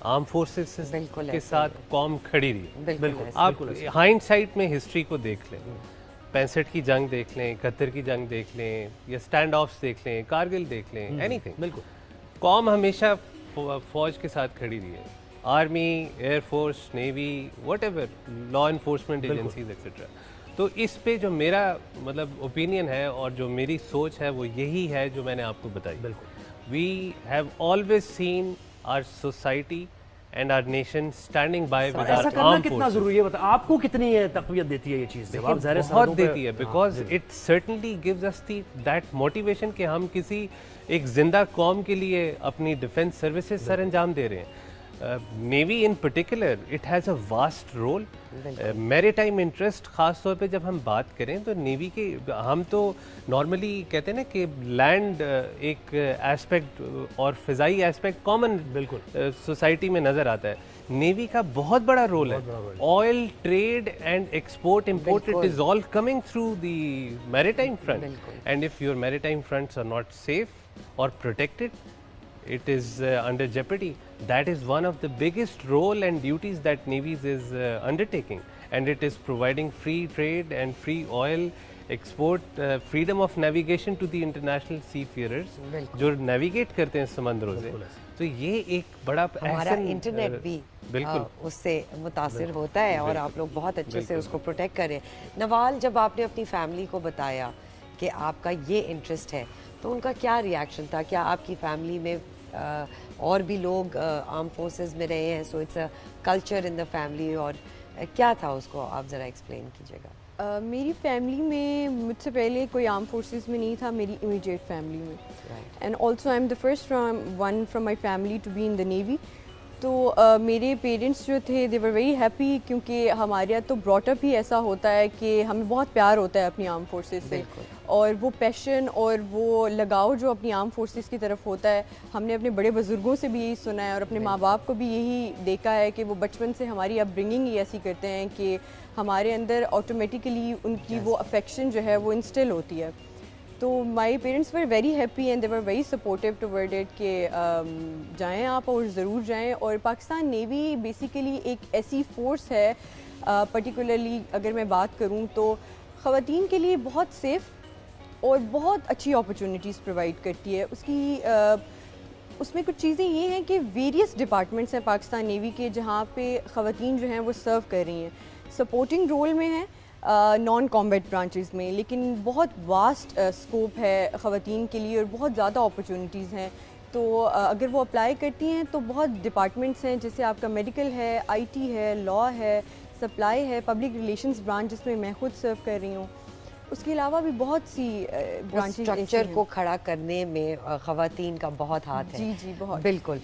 arm forces کے ساتھ قوم کھڑی رہی. بالکل آپ ہائنڈ سائٹ میں ہسٹری کو دیکھ لیں, 65 کی جنگ دیکھ لیں, 71 کی جنگ دیکھ لیں, یا اسٹینڈ آفس دیکھ لیں, کارگل دیکھ لیں, اینی تھنگ. بالکل قوم ہمیشہ فوج کے ساتھ کھڑی رہی ہے. Army, air force, navy, what ever law enforcement agencies etcetera. تو اس پہ جو میرا مطلب اوپینین ہے اور جو میری سوچ ہے وہ یہی ہے جو میں نے آپ کو بتائی. بالکل we have always seen our society and our nation standing by with our arm forces. ایسا کرنا کتنا ضروری ہے, آپ کو کتنی تقویت دیتی ہے یہ چیز؟ بہت دیتی ہے, because it certainly gives us that motivation کہ ہم کسی ایک زندہ قوم کے لیے اپنی ڈیفینس سروسز سر انجام دے رہے ہیں. Navy in particular it has a vast role. Maritime interest خاص طور پہ جب ہم بات کریں تو نیوی کے, ہم تو نارملی کہتے ہیں نا کہ لینڈ ایک ایسپیکٹ اور فضائی ایسپیکٹ کامن بالکل سوسائٹی میں نظر آتا ہے. نیوی کا بہت بڑا رول ہے. Oil trade and export import it is all coming through the maritime front, and if your maritime fronts are not safe اور protected, it is under jeopardy. That is one of the biggest role and duties that Navies is undertaking, and it is providing free trade and free oil export, freedom of navigation to the international seafarers جو navigate کرتے ہیں سمندروں سے. تو یہ ایک بڑا ہمارا انٹرنیٹ بھی اس سے متاثر ہوتا ہے, اور آپ لوگ بہت اچھے سے اس کو پروٹیکٹ کریں. نوال, جب آپ نے اپنی فیملی کو بتایا کہ آپ کا یہ انٹرسٹ ہے, تو ان کا کیا ریئیکشن تھا؟ کیا آپ کی فیملی میں اور بھی لوگ آرم فورسز میں رہے ہیں, so it's a culture in the family, اور کیا تھا اس کو آپ ذرا ایکسپلین کیجیے گا. میری فیملی میں مجھ سے پہلے کوئی آرم فورسز میں نہیں تھا, میری امیڈیٹ فیملی میں, and also I am the first from my family to be in the navy. تو میرے پیرنٹس جو تھے دے ور ویری ہیپی, کیونکہ ہمارے یہاں تو براٹ اپ ہی ایسا ہوتا ہے کہ ہمیں بہت پیار ہوتا ہے اپنی آرم فورسز سے, اور وہ پیشن اور وہ لگاؤ جو اپنی آرم فورسز کی طرف ہوتا ہے, ہم نے اپنے بڑے بزرگوں سے بھی یہی سنا ہے اور اپنے ماں باپ کو بھی یہی دیکھا ہے کہ وہ بچپن سے ہماری اپ برنگنگ ہی ایسی کرتے ہیں کہ ہمارے اندر آٹومیٹیکلی ان کی وہ افیکشن جو ہے وہ انسٹل ہوتی ہے. تو my parents were very happy and they were very supportive toward it کہ جائیں آپ اور ضرور جائیں. اور پاکستان نیوی بیسیکلی ایک ایسی فورس ہے, پرٹیکولرلی اگر میں بات کروں تو خواتین کے لیے بہت سیف اور بہت اچھی اپرچونیٹیز پرووائڈ کرتی ہے. اس میں کچھ چیزیں یہ ہیں کہ ویریس ڈپارٹمنٹس ہیں پاکستان نیوی کے جہاں پہ خواتین جو ہیں وہ سرو کر رہی ہیں, سپورٹنگ رول میں ہیں, نان کامبیٹ برانچز میں, لیکن بہت واسٹ اسکوپ ہے خواتین کے لیے اور بہت زیادہ اپرچونیٹیز ہیں. تو اگر وہ اپلائی کرتی ہیں تو بہت ڈپارٹمنٹس ہیں, جیسے آپ کا میڈیکل ہے, آئی ٹی ہے, لاء ہے, سپلائی ہے, پبلک ریلیشنز برانچ جس میں میں خود سرو کر رہی ہوں. اس کے علاوہ بھی بہت سی برانچز اسٹرکچر کو کھڑا کرنے میں خواتین کا بہت ہاتھ ہے. جی جی بہت. بالکل.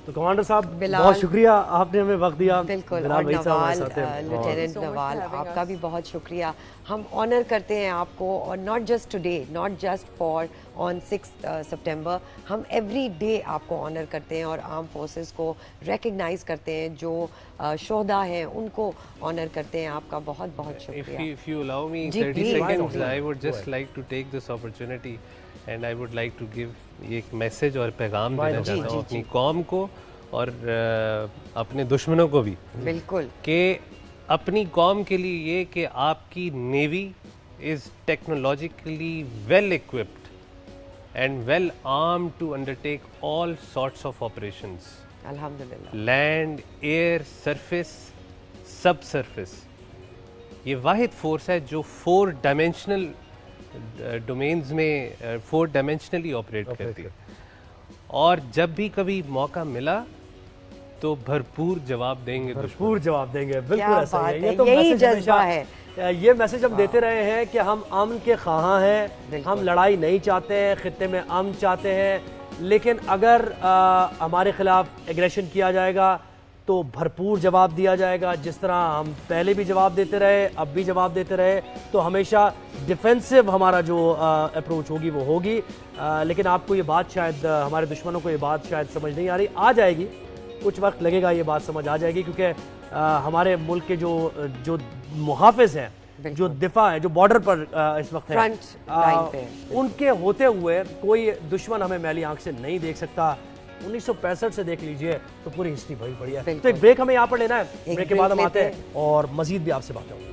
تو کمانڈر صاحب بہت شکریہ, آپ نے ہمیں وقت دیا. بالکل. اور نوال, لیفٹیننٹ نوال, آپ کا بھی بہت شکریہ. ہم آنر کرتے ہیں آپ کو, اور not just today, not just for on 6 September, ہم ایوری ڈے آپ کو آنر کرتے ہیں اور آرم فورسز کو ریکگنائز کرتے ہیں, جو شہداء ہیں ان کو آنر کرتے ہیں. آپ کا بہت بہت شکریہ. If you allow me 30 seconds, I would just like to take this opportunity and I would like to give ایک میسج اور پیغام دینا چاہتا ہوں اپنی قوم کو اور اپنے دشمنوں کو بھی, بالکل, کہ اپنی قوم کے لیے یہ کہ آپ کی navy is technologically well equipped and well armed to undertake all sorts of operations. الحمدللہ. لینڈ, ایئر, سرفیس, سب سرفیس. یہ واحد فورس ہے جو 4 ڈائمینشنل ڈومینز میں 4 ڈائمینشنلی آپریٹ کرتی ہے, اور جب بھی کبھی موقع ملا تو بھرپور جواب دیں گے. بھرپور جواب دیں گے, بالکل ایسا ہی ہے. یہ تو یہی جذبہ ہے. یہ میسج ہم دیتے رہے ہیں کہ ہم امن کے خواہاں ہیں, ہم لڑائی نہیں چاہتے ہیں, خطے میں امن چاہتے ہیں, لیکن اگر ہمارے خلاف ایگریشن کیا جائے گا تو بھرپور جواب دیا جائے گا. جس طرح ہم پہلے بھی جواب دیتے رہے, اب بھی جواب دیتے رہے, تو ہمیشہ ڈیفینسو ہمارا جو اپروچ ہوگی وہ ہوگی. لیکن آپ کو یہ بات شاید, ہمارے دشمنوں کو یہ بات شاید سمجھ نہیں آ رہی, آ جائے گی, کچھ وقت لگے گا, یہ بات سمجھ آ جائے گی, کیونکہ ہمارے ملک کے جو محافظ ہیں, جو دفاع ہے, جو بارڈر پر اس وقت ہیں, ان کے ہوتے ہوئے کوئی دشمن ہمیں میلی آنکھ سے نہیں دیکھ سکتا. 1965 سے دیکھ لیجئے تو پوری ہسٹری بڑی بڑی ہے. تو ایک بریک ہمیں یہاں پر لینا ہے, بریک کے بعد ہم آتے ہیں اور مزید بھی آپ سے باتیں ہوگی.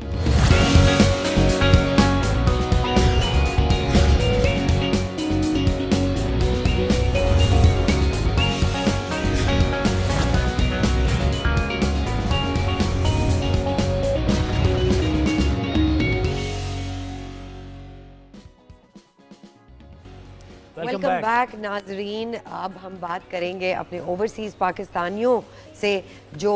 ویلکم بیک ناظرین. اب ہم بات کریں گے اپنے اوورسیز پاکستانیوں سے جو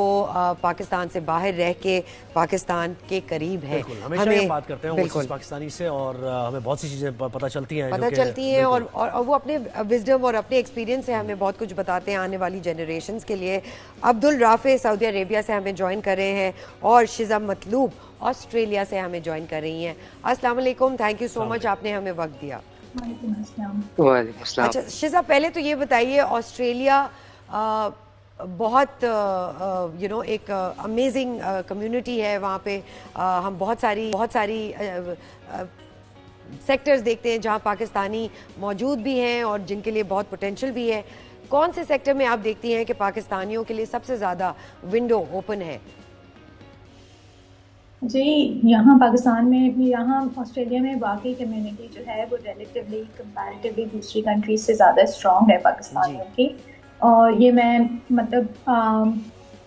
پاکستان سے باہر رہ کے پاکستان کے قریب ہیں. ہمیشہ ہم بات کرتے ہیں اوورسیز پاکستانی سے, اور ہمیں بہت سی چیزیں پتہ چلتی ہیں اور وہ اپنے وزڈم اور اپنے ایکسپیرینس سے ہمیں بہت کچھ بتاتے ہیں آنے والی جنریشنز کے لیے. عبدالرافع سعودی عربیہ سے ہمیں جوائن کر رہے ہیں, اور شزا مطلوب آسٹریلیا سے ہمیں جوائن کر رہی ہیں. السلام علیکم, تھینک یو سو مچ, آپ نے ہمیں وقت دیا. وعلیکم السلام. اچھا شزا, پہلے تو یہ بتائیے, آسٹریلیا بہت ایک امیزنگ کمیونٹی ہے وہاں پہ. ہم بہت ساری سیکٹرز دیکھتے ہیں جہاں پاکستانی موجود بھی ہیں اور جن کے لیے بہت پوٹینشیل بھی ہے. کون سے سیکٹر میں آپ دیکھتی ہیں کہ پاکستانیوں کے لیے سب سے زیادہ ونڈو اوپن ہے؟ جی, یہاں پاکستان میں بھی, یہاں آسٹریلیا میں واقعی کمیونٹی جو ہے وہ ریلیٹیولی کمپیریٹیولی دوسری کنٹریز سے زیادہ اسٹرانگ ہے پاکستانیوں کی. اور یہ میں مطلب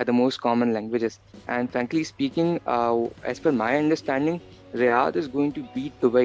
are the most common languages, and frankly speaking, as per my understanding, Riyadh is going to beat Dubai.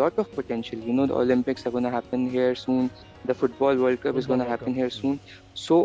lot of potential. You know, the Olympics are going to happen here soon. The football World Cup is going to happen here soon. So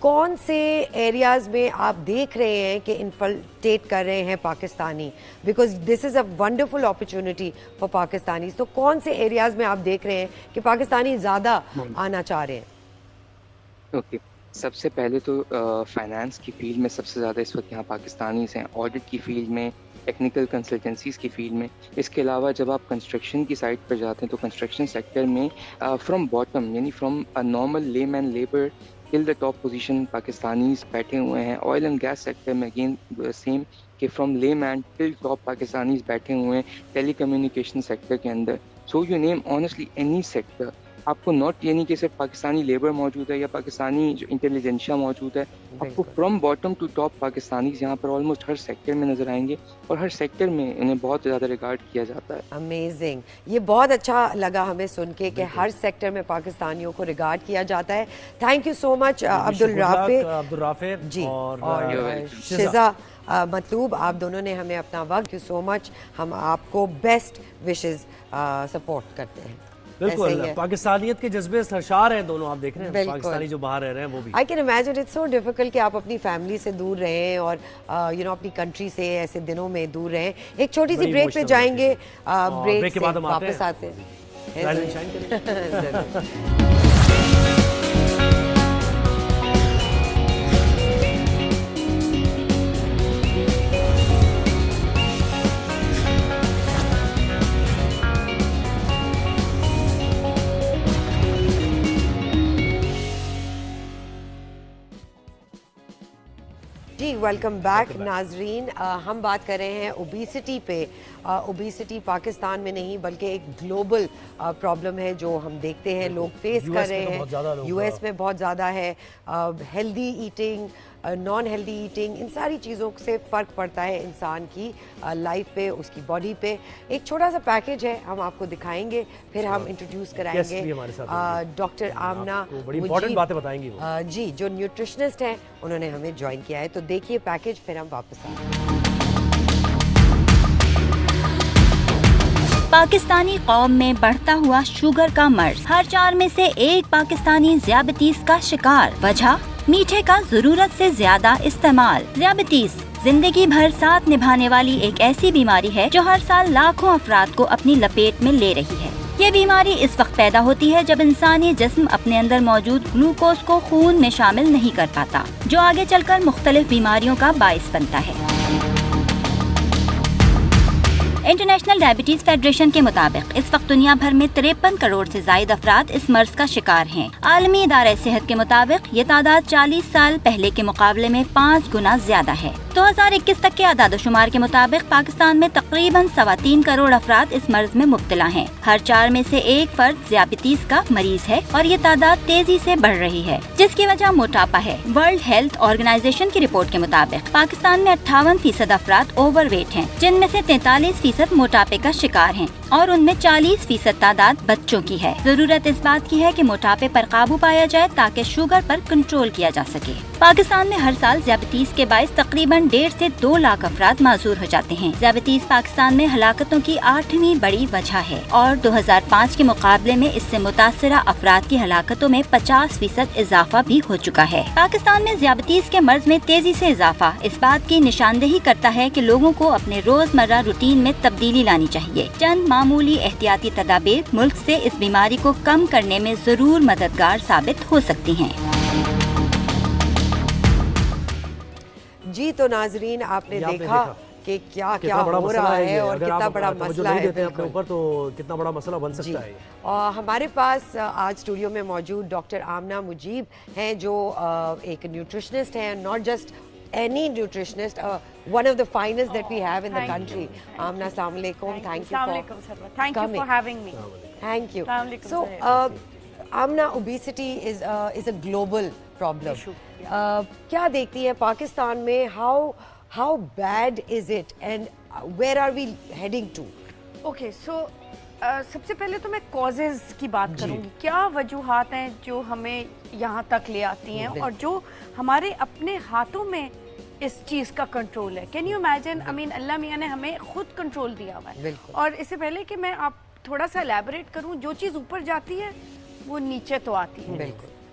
کون سے areas میں آپ دیکھ رہے ہیں کہ انفلٹریٹ کر رہے ہیں Pakistani? Because this is a wonderful opportunity for Pakistani. تو کون سے ایریاز میں آپ دیکھ رہے ہیں کہ پاکستانی زیادہ آنا چاہ رہے ہیں؟ اوکے، سب سے پہلے تو فائنانس کی فیلڈ میں سب سے زیادہ اس وقت یہاں پاکستانیز ہیں، آڈٹ کی فیلڈ میں، ٹیکنیکل کنسلٹنسیز کی فیلڈ میں. اس کے علاوہ جب آپ کنسٹرکشن کی سائٹ پر جاتے ہیں تو کنسٹرکشن سیکٹر میں فرام باٹم یعنی from normal layman labour till the top position Pakistanis بیٹھے ہوئے ہیں. آئل اینڈ گیس سیکٹر میں اگین سیم کہ from layman till top Pakistanis بیٹھے ہوئے ہیں. ٹیلی کمیونیکیشن سیکٹر کے اندر، so you name honestly any sector, آپ کو ناٹ یعنی کہ صرف پاکستانی لیبر موجود ہے یا پاکستانی جو انٹیلیجنشیا موجود ہے، آپ کو from bottom to top Pakistanis یہاں پر آلموسٹ ہر سیکٹر میں نظر آئیں گے، اور ہر سیکٹر میں انہیں بہت زیادہ ریگارڈ کیا جاتا ہے. امیزنگ، یہ بہت اچھا لگا ہمیں سن کے کہ ہر سیکٹر میں پاکستانیوں کو ریگارڈ کیا جاتا ہے. تھینک یو سو مچ عبدالرافع جی اور شزا مطلوب، آپ دونوں نے ہمیں اپنا وقت. تھینک یو سو مچ. ہم آپ کو بیسٹ وشز سپورٹ کرتے ہیں. بالکل، پاکستانیت کے جذبے سرشار ہیں دونوں، آپ دیکھ رہے ہیں پاکستانی جو باہر رہ رہے ہیں وہ بھی. I can imagine it's so difficult کہ آپ اپنی فیملی سے دور رہیں اور اپنی کنٹری سے ایسے دنوں میں دور رہیں. ایک چھوٹی سی بریک پہ جائیں گے، بریک سے واپس آتے ہیں. جی ویلکم بیک ناظرین. ہم بات کر رہے ہیں اوبیسٹی پہ. اوبیسٹی پاکستان میں نہیں بلکہ ایک گلوبل پرابلم ہے جو ہم دیکھتے ہیں لوگ فیس کر رہے ہیں. یو ایس میں بہت زیادہ ہے. Healthy eating, non healthy eating, ان ساری چیزوں سے فرق پڑتا ہے انسان کی لائف پہ، اس کی باڈی پہ. ایک چھوٹا سا پیکیج ہے، ہم آپ کو دکھائیں گے، پھر ہم انٹروڈیوس کرائیں گے ڈاکٹر آمنہ مجیب جی جو نیوٹریشنسٹ ہیں، انہوں نے ہمیں جوائن کیا ہے. تو دیکھیے پیکیج، پھر ہم واپس آئیں گے. پاکستانی قوم میں بڑھتا ہوا شوگر کا مرض، ہر 4 میں سے 1 پاکستانی ذیابیطیس کا شکار. وجہ میٹھے کا ضرورت سے زیادہ استعمال. ذیابیطیس زندگی بھر ساتھ نبھانے والی ایک ایسی بیماری ہے جو ہر سال لاکھوں افراد کو اپنی لپیٹ میں لے رہی ہے. یہ بیماری اس وقت پیدا ہوتی ہے جب انسانی جسم اپنے اندر موجود گلوکوز کو خون میں شامل نہیں کر پاتا، جو آگے چل کر مختلف بیماریوں کا باعث بنتا ہے. انٹرنیشنل ڈائبٹیز فیڈریشن کے مطابق اس وقت دنیا بھر میں 53 کروڑ سے زائد افراد اس مرض کا شکار ہیں. عالمی ادارہ صحت کے مطابق یہ تعداد 40 سال پہلے کے مقابلے میں 5 گنا زیادہ ہے. 2021 تک کے اعداد و شمار کے مطابق پاکستان میں تقریباً 3.25 کروڑ افراد اس مرض میں مبتلا ہیں. ہر 4 میں سے 1 فرد ذیابیطیس کا مریض ہے اور یہ تعداد تیزی سے بڑھ رہی ہے، جس کی وجہ موٹاپا ہے. ورلڈ ہیلتھ آرگنائزیشن کی رپورٹ کے مطابق پاکستان میں 58% افراد اوور ویٹ ہیں، جن میں سے 43% موٹاپے کا شکار ہیں اور ان میں 40% تعداد بچوں کی ہے. ضرورت اس بات کی ہے کہ موٹاپے پر قابو پایا جائے تاکہ شوگر پر کنٹرول کیا جا سکے. پاکستان میں ہر سال ذیابیطیس کے باعث تقریباً 1.5 سے 2 لاکھ افراد معذور ہو جاتے ہیں. ذیابیطیس پاکستان میں ہلاکتوں کی 8ویں بڑی وجہ ہے اور 2005 کے مقابلے میں اس سے متاثرہ افراد کی ہلاکتوں میں 50% اضافہ بھی ہو چکا ہے. پاکستان میں ذیابیطیس کے مرض میں تیزی سے اضافہ اس بات کی نشاندہی کرتا ہے کہ لوگوں کو اپنے روزمرہ روٹین میں تبدیلی لانی چاہیے. چند معمولی احتیاطی تدابیر ملک سے اس بیماری کو کم کرنے میں ضرور مددگار ثابت ہو سکتی ہیں. جی تو ناظرین آپ نے دیکھا کہ کیا ہو رہا ہے اور کتنا بڑا مسئلہ ہے اپنے اوپر، تو کتنا بڑا مسئلہ بن سکتا ہے. اور ہمارے پاس آج اسٹوڈیو میں موجود ڈاکٹر آمنہ مجیب ہیں جو ایک نیوٹریشنسٹ ہیں. Not just any nutritionist, one of the finest that we have in the country. Amna, assalamu alaikum. Thank you for having me. Thank you. So Amna, obesity is a global problem. کیا دیکھتی ہے پاکستان میں؟ how bad is it and where are we heading to? Okay, so سب سے پہلے تو میں causes کی بات کروں گی. کیا وجوہات ہیں جو ہمیں یہاں تک لے آتی ہیں اور جو ہمارے اپنے ہاتھوں میں اس چیز کا کنٹرول ہے. Can you imagine? اللہ میاں نے ہمیں خود کنٹرول دیا ہوا ہے. اور اس سے پہلے کہ میں آپ تھوڑا سا الیبوریٹ کروں، جو چیز اوپر جاتی ہے وہ نیچے تو آتی ہے.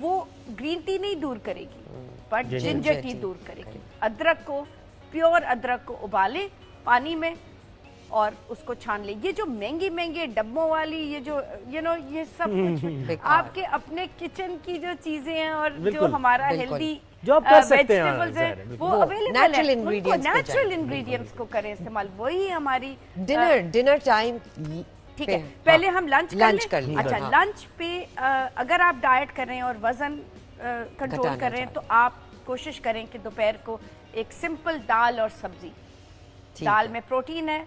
وہ گرین ٹی نہیں دور کرے گی بٹ جنجر ٹی دور کرے گی. ادرک کو, پیور ادرک کو ابالیں پانی میں اور اس کو چھان لیں. یہ جو مہنگے ڈبوں والی یہ جو یہ سب کچھ آپ کے اپنے کچن کی جو چیزیں ہیں اور جو ہمارا ہیلدی جو آپ کر سکتے ہیں وہ اویلیبل ہے, نیچرل انگریڈینٹس کو کریں استعمال. وہی ہماری ڈنر ٹائم. ٹھیک ہے, پہلے ہم لنچ کر لیں. اچھا, لنچ پہ اگر آپ ڈائٹ کر رہے ہیں اور وزن کنٹرول کر رہے ہیں تو آپ کوشش کریں کہ دوپہر کو ایک سمپل دال اور سبزی. دال میں پروٹین ہے,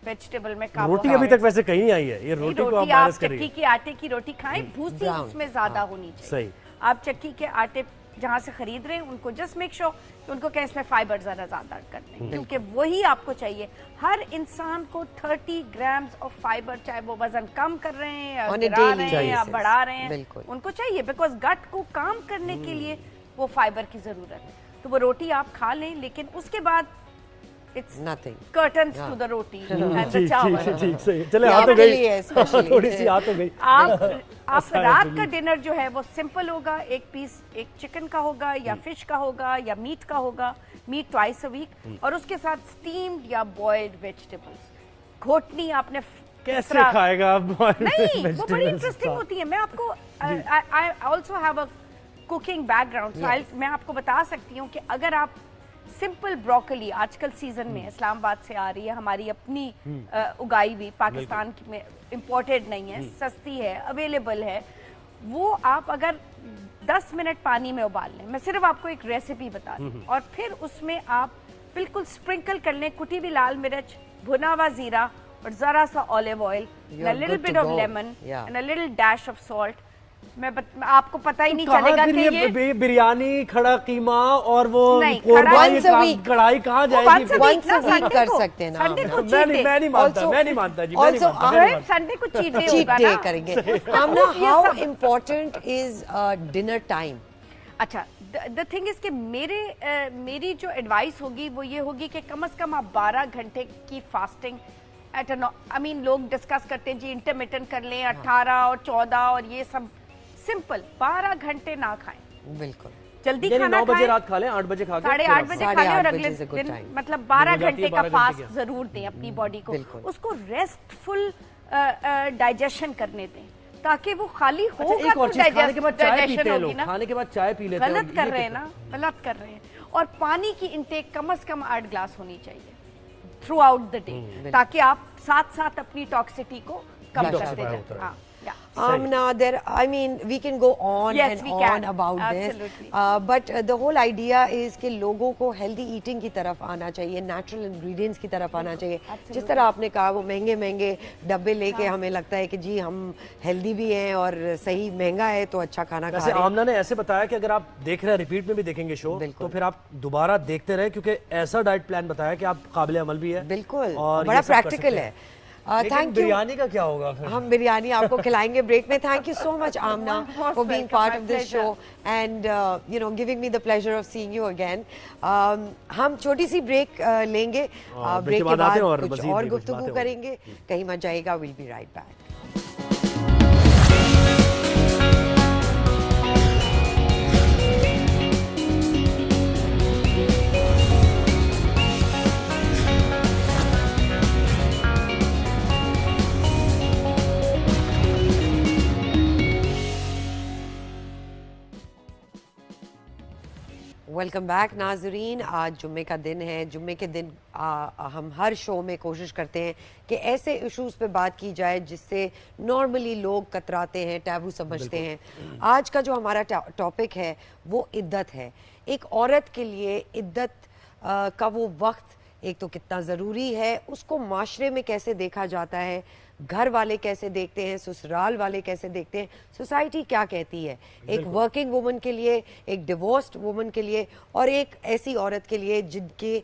ویجیٹیبل میں کاربوہائیڈریٹ. روٹی ابھی تک ویسے کہیں آئی ہے, یہ روٹی کو آپ چکی کے آٹے کی روٹی کھائیں, بھوسی اس میں زیادہ ہونی چاہیے. آپ چکی کے آٹے جہاں سے خرید رہے ہیں ان کو جسٹ میک شور کہ ان کو کہیں اس میں فائبر ذرا زیادہ کر دیں, کیونکہ وہی آپ کو چاہیے. ہر انسان کو 30 گرامز آف فائبر, چاہے وہ وزن کم کر رہے ہیں یا گرا رہے ہیں یا بڑھا رہے ہیں, ان کو چاہیے, بیکاز گٹ کو کام کرنے کے لیے وہ فائبر کی ضرورت ہے. تو وہ روٹی آپ کھا لیں, لیکن اس کے بعد it's nothing. Curtains to the roti and the chawal. ٹھیک صحیح, چلے آ تو گئی, تھوڑی سی آ تو گئی. آپ رات کا ڈنر جو ہے وہ سمپل ہوگا, ایک پیس ایک چکن کا ہوگا یا فش کا ہوگا یا میٹ کا ہوگا, میٹ ٹوائس اے ویک, اور اس کے ساتھ اسٹیمڈ یا بوائلڈ ویجیٹیبلس. گھوٹنی آپ نے کیسے کھائے گا آپ؟ نہیں, وہ بڑی انٹرسٹنگ ہوتی ہے. میں آپ کو I also have a cooking background, so میں آپ کو بتا سکتی ہوں کہ اگر آپ سمپل بروکلی آج کل سیزن میں اسلام آباد سے آ رہی ہے, ہماری اپنی اگائی ہوئی, پاکستان میں امپورٹڈ نہیں ہے, سستی ہے, اویلیبل ہے, وہ آپ اگر 10 منٹ پانی میں ابال لیں. میں صرف آپ کو ایک ریسیپی بتا دوں, اور پھر اس میں آپ بالکل اسپرنکل کر لیں کٹی ہوئی لال مرچ, بھنا ہوا زیرہ اور ذرا سا olive oil, a little bit of lemon and a little dash of salt. میں آپ کو پتہ ہی نہیں چلے گا کہ یہ بریانی, کھڑا قیمہ اور وہ کڑھائی کہاں جائے گی؟ کر سکتے ہیں نا. میں نہیں مانتا جی, سنڈے کو چیٹ ڈے کریں گے. How important is dinner time? اچھا, the thing is کہ میری جو ایڈوائس ہوگی وہ یہ ہوگی کہ کم از کم آپ 12 گھنٹے کی فاسٹنگ I mean لوگ ڈسکس کرتے ہیں جی انٹرمیٹنٹ کر لیں 18 اور 14 اور یہ سب. سمپل 12 گھنٹے نہ کھائیں, بالکل جلدی کھانا 9 بجے رات کھا لیں, 8 بجے کھا کے 8:30 بجے کھا لیں, اور اگلے دن مطلب 12 گھنٹے کا فاسٹ ضرور دیں اپنی باڈی کو. اس کو ریسٹ فل ڈائجیشن کرنے دیں تاکہ وہ خالی ہوگا تو ڈائجیشن ہوگی نا. کھانے کے بعد چائے پی لیتے ہیں, غلط کر رہے ہیں نا, غلط کر رہے ہیں. اور پانی کی انٹیک کم از کم 8 گلاس ہونی چاہیے تھرو آؤٹ دا ڈے, تاکہ آپ ساتھ ساتھ اپنی ٹاکسٹی کو کم کرتے جائیں. Amna, I mean, we can go on and on about this, but the whole idea is کہ لوگوں کو healthy eating کی طرف آنا چاہیے, natural ingredients کی طرف آنا چاہیے. جس طرح آپ نے کہا وہ مہنگے ڈبے لے کے ہمیں لگتا ہے کہ جی ہم healthy بھی ہیں اور صحیح مہنگا ہے تو اچھا کھانا کھا رہے ہیں. آمنہ نے ایسے بتایا کہ اگر آپ دیکھ رہے ہیں, ریپیٹ میں بھی دیکھیں گے شو, تو پھر آپ دوبارہ دیکھتے رہے, کیونکہ ایسا ڈائٹ پلان بتایا کہ آپ قابل عمل بھی ہے, بالکل بڑا پریکٹیکل ہے. بریانی کا کیا ہوگا پھر؟ ہم بریانی آپ کو کھلائیں گے بریک میں. Thank you so much Amna for being part of this show and giving me the pleasure of seeing you again. ہم چھوٹی سی بریک لیں گے, بریک کے بعد کچھ اور گفتگو کریں گے, کہیں مت جائے گا. We'll be right back. Welcome back ناظرین. آج جمعے کا دن ہے. جمعے کے دن ہم ہر شو میں کوشش کرتے ہیں کہ ایسے ایشوز پہ بات کی جائے جس سے نارملی لوگ کتراتے ہیں, ٹیبو سمجھتے ہیں. آج کا جو ہمارا ٹاپک ہے وہ عدت ہے. ایک عورت کے لیے عدت کا وہ وقت ایک تو کتنا ضروری ہے, اس کو معاشرے میں کیسے دیکھا جاتا ہے, گھر والے کیسے دیکھتے ہیں, سسرال والے کیسے دیکھتے ہیں, سوسائٹی کیا کہتی ہے ایک ورکنگ وومن کے لیے, ایک ڈیورسڈ وومن کے لیے, اور ایک ایسی عورت کے لیے جن کے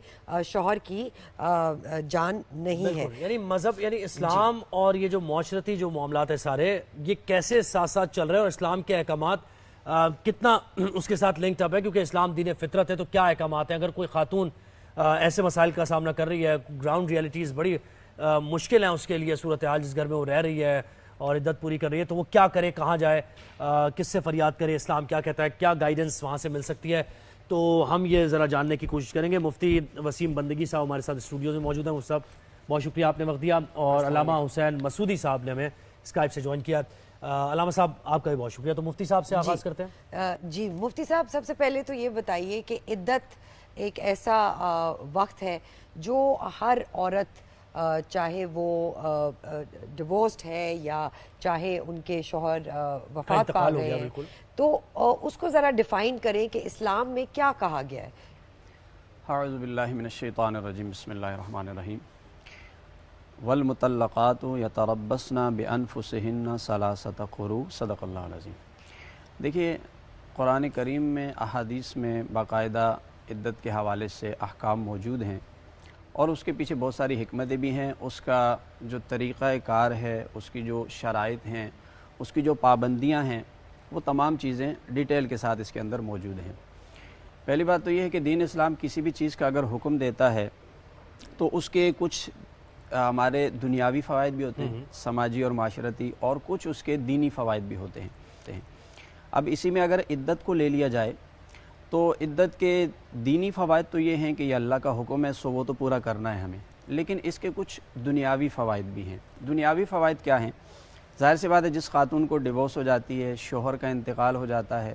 شوہر کی جان نہیں ہے. یعنی مذہب, یعنی اسلام اور یہ جو معاشرتی جو معاملات ہیں سارے, یہ کیسے ساتھ ساتھ چل رہے ہیں, اور اسلام کے احکامات کتنا اس کے ساتھ لنکڈ اپ ہے, کیونکہ اسلام دین فطرت ہے. تو کیا احکامات ہیں اگر کوئی خاتون ایسے مسائل کا سامنا کر رہی ہے, گراؤنڈ ریالٹیز بڑی مشکل ہیں اس کے لیے, صورتحال جس گھر میں وہ رہ رہی ہے, اور عدت پوری کر رہی ہے تو وہ کیا کرے, کہاں جائے, کس سے فریاد کرے, اسلام کیا کہتا ہے, کیا گائیڈنس وہاں سے مل سکتی ہے, تو ہم یہ ذرا جاننے کی کوشش کریں گے. مفتی وسیم بندگی صاحب ہمارے ساتھ اسٹوڈیو میں موجود ہیں. مفتی صاحب بہت شکریہ, آپ نے وقت دیا, اور علامہ حسین مسعودی صاحب نے ہمیں اسکائپ سے جوائن کیا. علامہ صاحب آپ کا بھی بہت شکریہ. تو مفتی صاحب سے آغاز کرتے ہیں. جی مفتی صاحب, سب سے پہلے تو یہ بتائیے کہ عدت ایک ایسا وقت ہے جو ہر عورت, چاہے وہ ڈیورسڈ ہے یا چاہے ان کے شوہر وفات پا گئے ہیں, تو اس کو ذرا ڈیفائن کریں کہ اسلام میں کیا کہا گیا ہے. اعوذ باللہ من الشیطان الرجیم, بسم اللہ الرحمن الرحیم. والمطلقات یتربصن بانفسہن ثلاثۃ قروء, صدق اللہ العظیم. دیکھیے قرآن کریم میں, احادیث میں باقاعدہ عدت کے حوالے سے احکام موجود ہیں, اور اس کے پیچھے بہت ساری حکمتیں بھی ہیں. اس کا جو طریقہ کار ہے, اس کی جو شرائط ہیں, اس کی جو پابندیاں ہیں, وہ تمام چیزیں ڈیٹیل کے ساتھ اس کے اندر موجود ہیں. پہلی بات تو یہ ہے کہ دین اسلام کسی بھی چیز کا اگر حکم دیتا ہے تو اس کے کچھ ہمارے دنیاوی فوائد بھی ہوتے ہیں, سماجی اور معاشرتی, اور کچھ اس کے دینی فوائد بھی ہوتے ہیں. اب اسی میں اگر عدت کو لے لیا جائے تو عدت کے دینی فوائد تو یہ ہیں کہ یہ اللہ کا حکم ہے, سو وہ تو پورا کرنا ہے ہمیں, لیکن اس کے کچھ دنیاوی فوائد بھی ہیں. دنیاوی فوائد کیا ہیں؟ ظاہر سی بات ہے, جس خاتون کو ڈیورس ہو جاتی ہے, شوہر کا انتقال ہو جاتا ہے,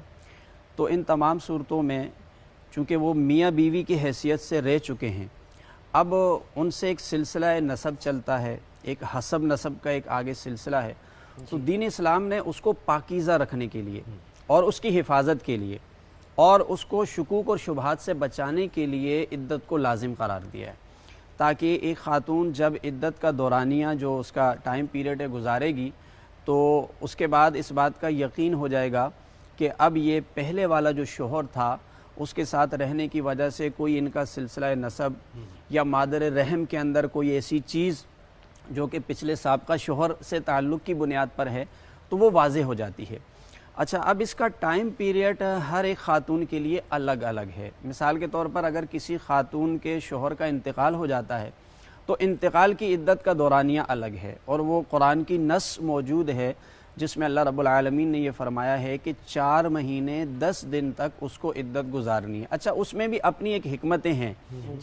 تو ان تمام صورتوں میں چونکہ وہ میاں بیوی کی حیثیت سے رہ چکے ہیں, اب ان سے ایک سلسلہ نسب چلتا ہے, ایک حسب نسب کا ایک آگے سلسلہ ہے. تو دین اسلام نے اس کو پاکیزہ رکھنے کے لیے اور اس کی حفاظت کے لیے اور اس کو شکوک اور شبہات سے بچانے کے لیے عدت کو لازم قرار دیا ہے, تاکہ ایک خاتون جب عدت کا دورانیہ جو اس کا ٹائم پیریڈ ہے گزارے گی, تو اس کے بعد اس بات کا یقین ہو جائے گا کہ اب یہ پہلے والا جو شوہر تھا اس کے ساتھ رہنے کی وجہ سے کوئی ان کا سلسلہ نسب یا مادر رحم کے اندر کوئی ایسی چیز جو کہ پچھلے سابقہ شوہر سے تعلق کی بنیاد پر ہے, تو وہ واضح ہو جاتی ہے. اچھا, اب اس کا ٹائم پیریڈ ہر ایک خاتون کے لیے الگ الگ ہے. مثال کے طور پر اگر کسی خاتون کے شوہر کا انتقال ہو جاتا ہے تو انتقال کی عدت کا دورانیہ الگ ہے, اور وہ قرآن کی نص موجود ہے جس میں اللہ رب العالمین نے یہ فرمایا ہے کہ 4 مہینے 10 دن تک اس کو عدت گزارنی ہے. اچھا, اس میں بھی اپنی ایک حکمتیں ہیں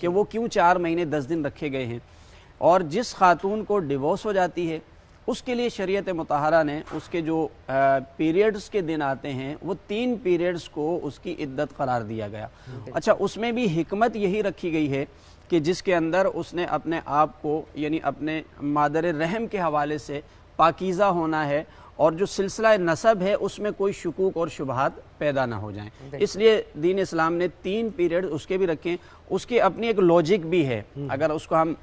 کہ وہ کیوں 4 مہینے 10 دن رکھے گئے ہیں. اور جس خاتون کو ڈیورس ہو جاتی ہے اس کے لیے شریعت مطہرہ نے اس کے جو پیریڈز کے دن آتے ہیں وہ 3 پیریڈز کو اس کی عدت قرار دیا گیا. اچھا, اس میں بھی حکمت یہی رکھی گئی ہے کہ جس کے اندر اس نے اپنے آپ کو یعنی اپنے مادر رحم کے حوالے سے پاکیزہ ہونا ہے, اور جو سلسلہ نسب ہے اس میں کوئی شکوک اور شبہات پیدا نہ ہو جائیں. اس لیے دین اسلام نے 3 پیریڈ اس کے بھی رکھیں. اس کی اپنی ایک لوجک بھی ہے, اگر اس کو ہم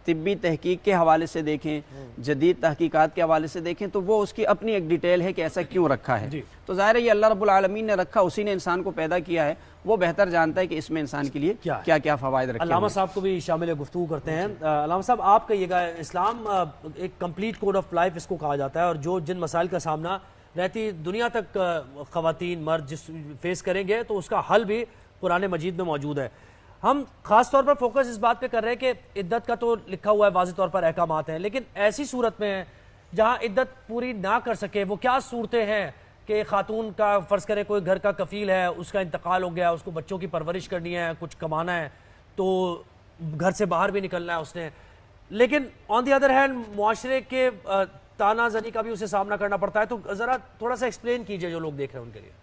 طبی تحقیق کے حوالے سے دیکھیں, جدید تحقیقات کے حوالے سے دیکھیں, تو وہ اس کی اپنی ایک ڈیٹیل ہے کہ ایسا کیوں رکھا ہے. تو ظاہر ہے یہ اللہ رب العالمین نے رکھا, اسی نے انسان کو پیدا کیا ہے, وہ بہتر جانتا ہے کہ اس میں انسان کے لیے کیا کیا فوائد رکھے. علامہ صاحب کو بھی شامل گفتگو کرتے ہیں. علامہ صاحب, آپ کہیے گا, اسلام ایک کمپلیٹ کوڈ آف لائف اس کو کہا جاتا ہے, اور جو جن مسائل کا سامنا رہتی دنیا تک خواتین مرد جس فیس کریں گے تو اس کا حل بھی قرآن مجید میں موجود ہے. ہم خاص طور پر فوکس اس بات پہ کر رہے ہیں کہ عدت کا تو لکھا ہوا ہے, واضح طور پر احکامات ہیں, لیکن ایسی صورت میں جہاں عدت پوری نہ کر سکے وہ کیا صورتیں ہیں کہ خاتون کا فرض کرے کوئی گھر کا کفیل ہے, اس کا انتقال ہو گیا, اس کو بچوں کی پرورش کرنی ہے, کچھ کمانا ہے, تو گھر سے باہر بھی نکلنا ہے اس نے, لیکن آن دی ادر ہینڈ معاشرے کے تانا زنی کا بھی اسے سامنا کرنا پڑتا ہے. تو ذرا تھوڑا سا ایکسپلین کیجئے جو لوگ دیکھ رہے ہیں ان کے لیے.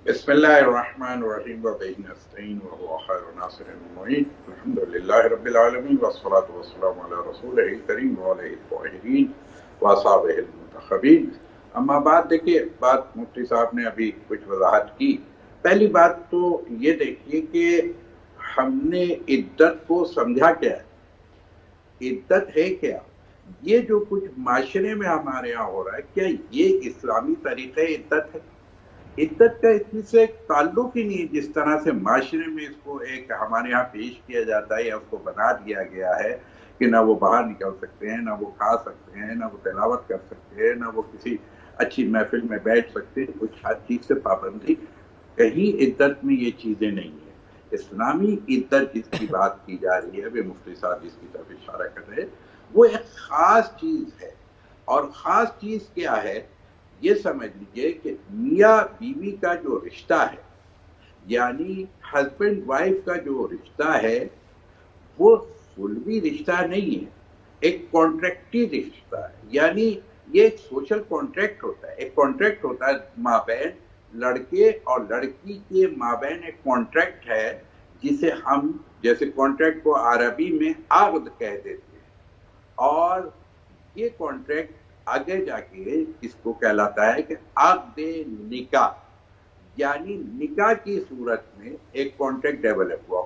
بسم اللہ الرحمن الرحیم وبہ نستعین وهو خیر ناصر معین الحمد للہ رب العالمین والصلاة والسلام علی رسولہ الکریم وعلیہ الطاہرین واصحابہ المنتخبین. اما بعد, دیکھیے بات مفتی صاحب نے ابھی کچھ وضاحت کی. پہلی بات تو یہ دیکھیے کہ ہم نے عدت کو سمجھا کیا ہے, عدت ہے کیا, یہ جو کچھ معاشرے میں ہمارے ہاں ہو رہا ہے کیا یہ اسلامی طریقہ عدت ہے؟ عدت کا اس سے تعلق ہی نہیں جس طرح سے معاشرے میں اس کو ایک ہمارے ہاں پیش کیا جاتا ہے یا اس کو بنا دیا گیا ہے کہ نہ وہ باہر نکل سکتے ہیں, نہ وہ کھا سکتے ہیں, نہ وہ تلاوت کر سکتے ہیں, نہ وہ کسی اچھی محفل میں بیٹھ سکتے ہیں, کچھ ہر چیز سے پابندی. کہیں عدت میں یہ چیزیں نہیں ہیں. اسلامی عدت جس کی بات کی جا رہی ہے وہ مفتی صاحب جس کی طرف اشارہ کر رہے ہیں وہ ایک خاص چیز ہے. اور خاص چیز کیا ہے یہ سمجھ لیجئے کہ میاں بیوی کا جو رشتہ ہے یعنی ہسبینڈ وائف کا جو رشتہ ہے وہ سلبی رشتہ نہیں ہے, ایک کانٹریکٹی رشتہ ہے. یعنی یہ ایک سوشل کانٹریکٹ ہوتا ہے, ایک کانٹریکٹ ہوتا ہے مابین لڑکے اور لڑکی کے مابین. ایک کانٹریکٹ ہے جسے ہم جیسے کانٹریکٹ کو عربی میں عقد کہہ دیتے ہیں, اور یہ کانٹریکٹ آگے جا کے اس کو کہلاتا ہے کہ عقد نکاح. یعنی نکاح کی صورت میں ایک کانٹریکٹ ڈیولپ ہوا.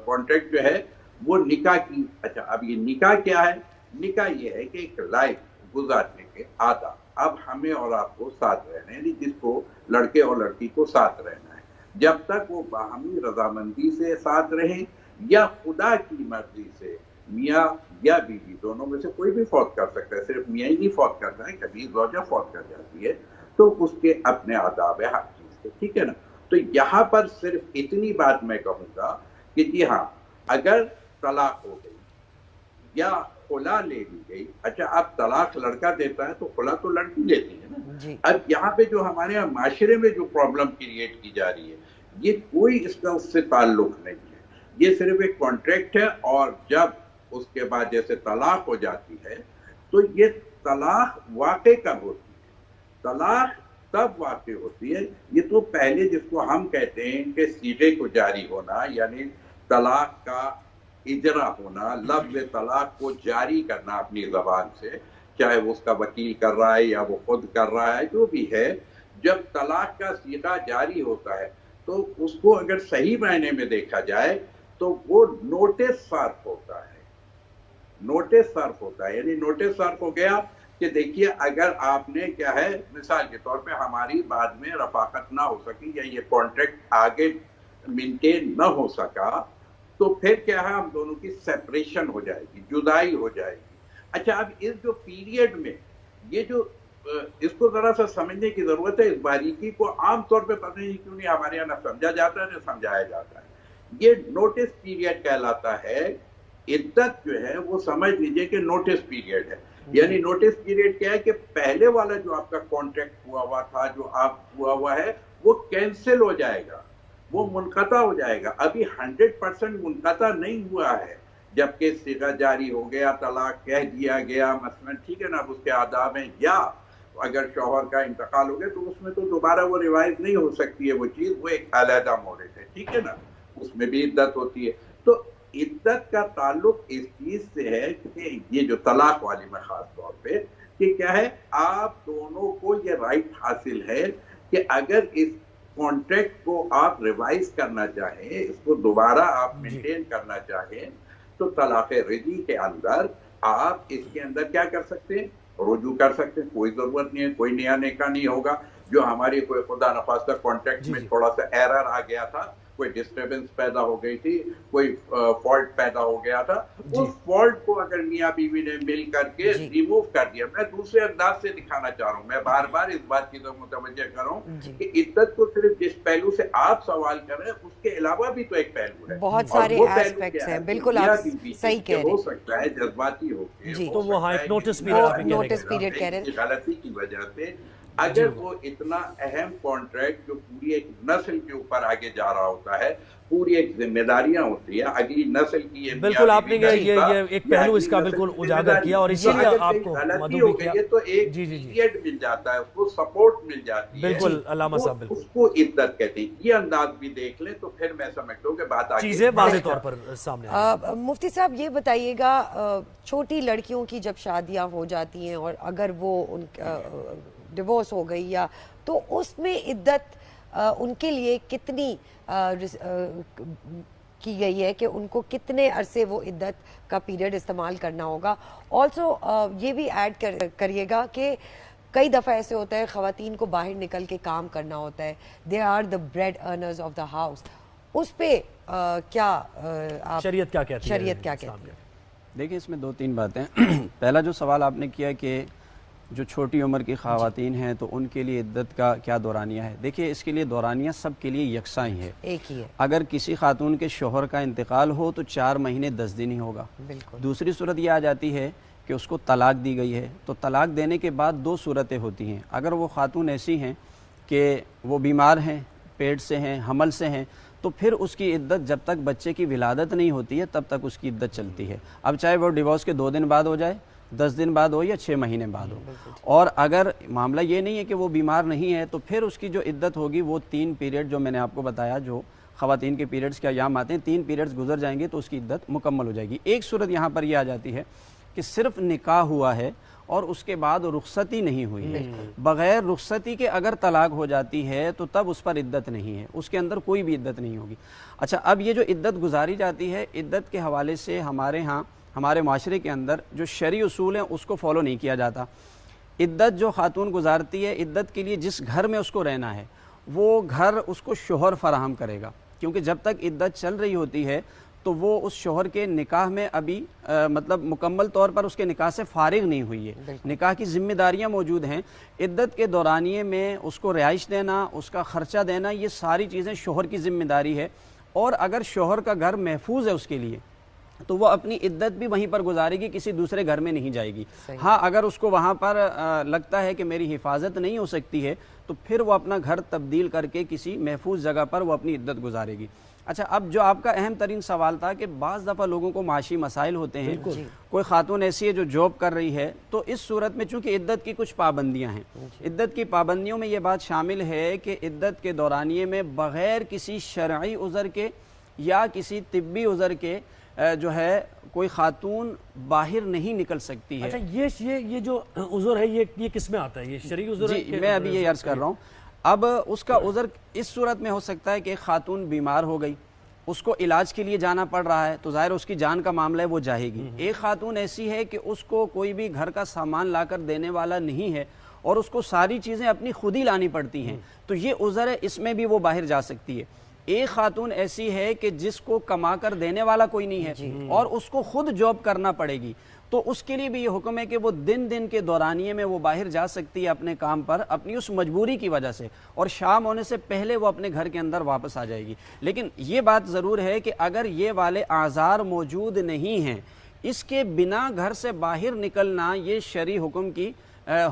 کانٹریکٹ جو ہے وہ نکاح کی. اچھا اب یہ نکاح کیا ہے؟ نکاح یہ ہے کہ ایک لائف گزارنے کے آداب. اب ہمیں اور آپ کو ساتھ رہنا ہے, یعنی جس کو لڑکے اور لڑکی کو ساتھ رہنا ہے, جب تک وہ باہمی رضامندی سے ساتھ رہیں یا خدا کی مرضی سے میاں یا بیوی دونوں میں سے کوئی بھی فوت کر سکتا ہے, صرف میاں ہی نہیں فوت کرتا ہے, کبھی زوجہ فوت کر جاتی ہے تو اس کے اپنے آداب ہے ہر چیز کے, ٹھیک ہے نا. تو یہاں پر صرف اتنی بات میں کہوں گا کہ جی ہاں اگر طلاق ہو گئی یا خلا لے لی گئی, اچھا اب طلاق لڑکا دیتا ہے تو خلا تو لڑکی لیتی ہے نا. اب یہاں پہ جو ہمارے یہاں معاشرے میں جو پرابلم کریٹ کی جا رہی ہے یہ کوئی اس کا اس سے تعلق نہیں ہے, یہ صرف ایک کانٹریکٹ ہے. اور جب اس کے بعد جیسے طلاق ہو جاتی ہے تو یہ طلاق واقع کب ہوتی ہے؟ طلاق تب واقع ہوتی ہے, یہ تو پہلے جس کو ہم کہتے ہیں کہ صیغے کو جاری ہونا, یعنی طلاق کا اجرا ہونا, لفظ طلاق کو جاری کرنا اپنی زبان سے, چاہے وہ اس کا وکیل کر رہا ہے یا وہ خود کر رہا ہے, جو بھی ہے. جب طلاق کا صیغہ جاری ہوتا ہے تو اس کو اگر صحیح معنی میں دیکھا جائے تو وہ نوٹس صرف ہوتا ہے. نوٹس صرف ہوتا ہے یعنی نوٹس صرف ہو گیا کہ دیکھیے اگر آپ نے کیا ہے مثال کے طور پہ ہماری بعد میں رفاقت نہ ہو سکی یا یہ کانٹریکٹ آگے مینٹین نہ ہو سکا تو پھر کیا ہے ہم دونوں کی سیپریشن ہو جائے گی, جدائی ہو جائے گی. اچھا اب اس جو پیریڈ میں یہ جو اس کو ذرا سا سمجھنے کی ضرورت ہے, اس باریکی کو عام طور پہ پتہ نہیں کیوں نہیں ہمارے یہاں نہ سمجھا جاتا ہے نہ سمجھایا جاتا ہے. یہ نوٹس پیریڈ کہلاتا ہے. عدت جو ہے وہ سمجھ لیجئے کہ نوٹس پیریڈ ہے. یعنی نوٹس پیریڈ کیا ہے کہ پہلے والا جو آپ کا کانٹریکٹ ہوا تھا, جو آپ ہوا ہے وہ کینسل ہو جائے گا, وہ منقطع ہو جائے گا. ابھی 100% منقطع نہیں ہوا ہے, جبکہ صیغہ جاری ہو گیا, طلاق کہہ دیا گیا مثلا, ٹھیک ہے نا, اس کے آداب ہیں. یا اگر شوہر کا انتقال ہو گیا تو اس میں تو دوبارہ وہ روایت نہیں ہو سکتی ہے وہ چیز, وہ ایک علیحدہ مورد ہے, ٹھیک ہے نا, اس میں بھی عدت ہوتی ہے. تو عدت کا تعلق اس چیز سے ہے کہ یہ جو طلاق والی میں خاص طور پہ کہ کیا ہے آپ دونوں کو یہ رائٹ حاصل ہے کہ اگر اس کانٹریکٹ کو آپ ریوائز کرنا چاہیں, اس کو دوبارہ آپ مینٹین کرنا چاہیں تو طلاق رجعی کے اندر آپ اس کے اندر کیا کر سکتے ہیں, رجوع کر سکتے ہیں. کوئی ضرورت نہیں ہے, کوئی نیا نکاح نہیں ہوگا. جو ہماری کوئی خدا نخواستہ کانٹریکٹ میں تھوڑا سا ایرر آ گیا تھا, کوئی ڈسٹربنس پیدا ہو گئی تھی, کوئی فالٹ پیدا ہو گیا تھا, اس فالٹ کو اگر میاں بیوی نے مل کر کے ریموو کر دیا. میں دوسرے انداز سے دکھانا چاہ رہا ہوں, میں بار بار اس بات کی طرف متوجہ کروں کہ عدت کو صرف جس پہلو سے آپ سوال کر رہے ہیں اس کے علاوہ بھی تو ایک پہلو ہے, بہت سارے ایسپیکٹس ہیں. بالکل آپ صحیح کہہ رہے ہیں. ہو سکتا ہے جذباتی ہو کے, تو وہ نوٹس پیریڈ کہہ رہے ہیں, غلطی کی وجہ سے اگر وہ اتنا اہم کانٹریکٹ جو پوری ایک نسل کے اوپر آگے جا رہا ہوتا ہے, پوری ایک ذمہ داریاں ہوتی ہیں اگلی نسل کی. بالکل آپ نے یہ ایک پہلو اس کا بالکل اجاگر کیا, اور اسی لیے آپ کو غلطی ہو گئی ہے تو ایک پیریڈ مل جاتا ہے, اس کو سپورٹ مل جاتی ہے. بالکل علامہ صاحب, اس کو عدت کہتے ہیں. یہ انداز بھی دیکھ لیں تو پھر میں سمجھتا ہوں کہ بات آگے چیزیں واضح طور پر سامنے. مفتی صاحب یہ بتائیے گا, چھوٹی لڑکیوں کی جب شادیاں ہو جاتی ہیں اور اگر وہ ان ڈیورس ہو گئی یا تو اس میں عدت ان کے لیے کتنی کی گئی ہے کہ ان کو کتنے عرصے وہ عدت کا پیریڈ استعمال کرنا ہوگا. آلسو یہ بھی ایڈ کریے گا کہ کئی دفعہ ایسے ہوتا ہے خواتین کو باہر نکل کے کام کرنا ہوتا ہے, they are the bread earners of the house, اس پہ کیا شریعت کیا کہتی ہے؟ ہے؟ دیکھیں اس میں 2-3 باتیں. پہلا جو سوال آپ نے کیا کہ جو چھوٹی عمر کی خواتین ہیں تو ان کے لیے عدت کا کیا دورانیہ ہے؟ دیکھیے اس کے لیے دورانیہ سب کے لیے یکساں ہی ہے، ایک ہی ہے۔ اگر کسی خاتون کے شوہر کا انتقال ہو تو 4 مہینے 10 دن ہی ہوگا۔ دوسری صورت یہ آ جاتی ہے کہ اس کو طلاق دی گئی ہے، تو طلاق دینے کے بعد 2 صورتیں ہوتی ہیں۔ اگر وہ خاتون ایسی ہیں کہ وہ بیمار ہیں، پیٹ سے ہیں، حمل سے ہیں، تو پھر اس کی عدت جب تک بچے کی ولادت نہیں ہوتی ہے تب تک اس کی عدت چلتی ہے۔ اب چاہے وہ ڈیورس کے 2 دن بعد ہو جائے، 10 دن بعد ہو یا 6 مہینے بعد ہو، اور اگر معاملہ یہ نہیں ہے کہ وہ بیمار نہیں ہے تو پھر اس کی جو عدت ہوگی وہ 3 پیریڈ جو میں نے آپ کو بتایا، جو خواتین کے پیریڈز کے ایام آتے ہیں، 3 پیریڈز گزر جائیں گے تو اس کی عدت مکمل ہو جائے گی۔ ایک صورت یہاں پر یہ آ جاتی ہے کہ صرف نکاح ہوا ہے اور اس کے بعد رخصتی نہیں ہوئی ہے، بغیر رخصتی کے اگر طلاق ہو جاتی ہے تو تب اس پر عدت نہیں ہے، اس کے اندر کوئی بھی عدت نہیں ہوگی۔ اچھا، اب یہ جو عدت گزاری جاتی ہے، عدت کے حوالے سے ہمارے ہاں ہمارے معاشرے کے اندر جو شرعی اصول ہیں اس کو فالو نہیں کیا جاتا۔ عدت جو خاتون گزارتی ہے، عدت کے لیے جس گھر میں اس کو رہنا ہے وہ گھر اس کو شوہر فراہم کرے گا، کیونکہ جب تک عدت چل رہی ہوتی ہے تو وہ اس شوہر کے نکاح میں ابھی مطلب مکمل طور پر اس کے نکاح سے فارغ نہیں ہوئی ہے، نکاح کی ذمہ داریاں موجود ہیں۔ عدت کے دورانیے میں اس کو رہائش دینا، اس کا خرچہ دینا، یہ ساری چیزیں شوہر کی ذمہ داری ہے، اور اگر شوہر کا گھر محفوظ ہے اس کے لیے تو وہ اپنی عدت بھی وہیں پر گزارے گی، کسی دوسرے گھر میں نہیں جائے گی۔ ہاں، اگر اس کو وہاں پر لگتا ہے کہ میری حفاظت نہیں ہو سکتی ہے تو پھر وہ اپنا گھر تبدیل کر کے کسی محفوظ جگہ پر وہ اپنی عدت گزارے گی۔ اچھا، اب جو آپ کا اہم ترین سوال تھا کہ بعض دفعہ لوگوں کو معاشی مسائل ہوتے ہیں، کوئی خاتون ایسی ہے جو جاب کر رہی ہے، تو اس صورت میں چونکہ عدت کی کچھ پابندیاں ہیں، عدت کی پابندیوں میں یہ بات شامل ہے کہ عدت کے دورانیے میں بغیر کسی شرعی عذر کے یا کسی طبی عذر کے جو ہے کوئی خاتون باہر نہیں نکل سکتی ہے۔ اچھا، یہ جو عذر ہے یہ کس میں آتا ہے؟ یہ شرعی عذر ہے؟ جی، میں ابھی یہ عرض کر رہا ہوں۔ اب اس کا عذر اس صورت میں ہو سکتا ہے کہ ایک خاتون بیمار ہو گئی، اس کو علاج کے لیے جانا پڑ رہا ہے تو ظاہر اس کی جان کا معاملہ ہے، وہ جائے گی۔ ایک خاتون ایسی ہے کہ اس کو کوئی بھی گھر کا سامان لا کر دینے والا نہیں ہے اور اس کو ساری چیزیں اپنی خود ہی لانی پڑتی ہیں، تو یہ عذر ہے، اس میں بھی وہ باہر جا سکتی ہے۔ ایک خاتون ایسی ہے کہ جس کو کما کر دینے والا کوئی نہیں ہے اور اس کو خود جاب کرنا پڑے گی، تو اس کے لیے بھی یہ حکم ہے کہ وہ دن کے دورانیے میں وہ باہر جا سکتی ہے اپنے کام پر اپنی اس مجبوری کی وجہ سے، اور شام ہونے سے پہلے وہ اپنے گھر کے اندر واپس آ جائے گی۔ لیکن یہ بات ضرور ہے کہ اگر یہ والے اعذار موجود نہیں ہیں، اس کے بنا گھر سے باہر نکلنا یہ شرعی حکم کی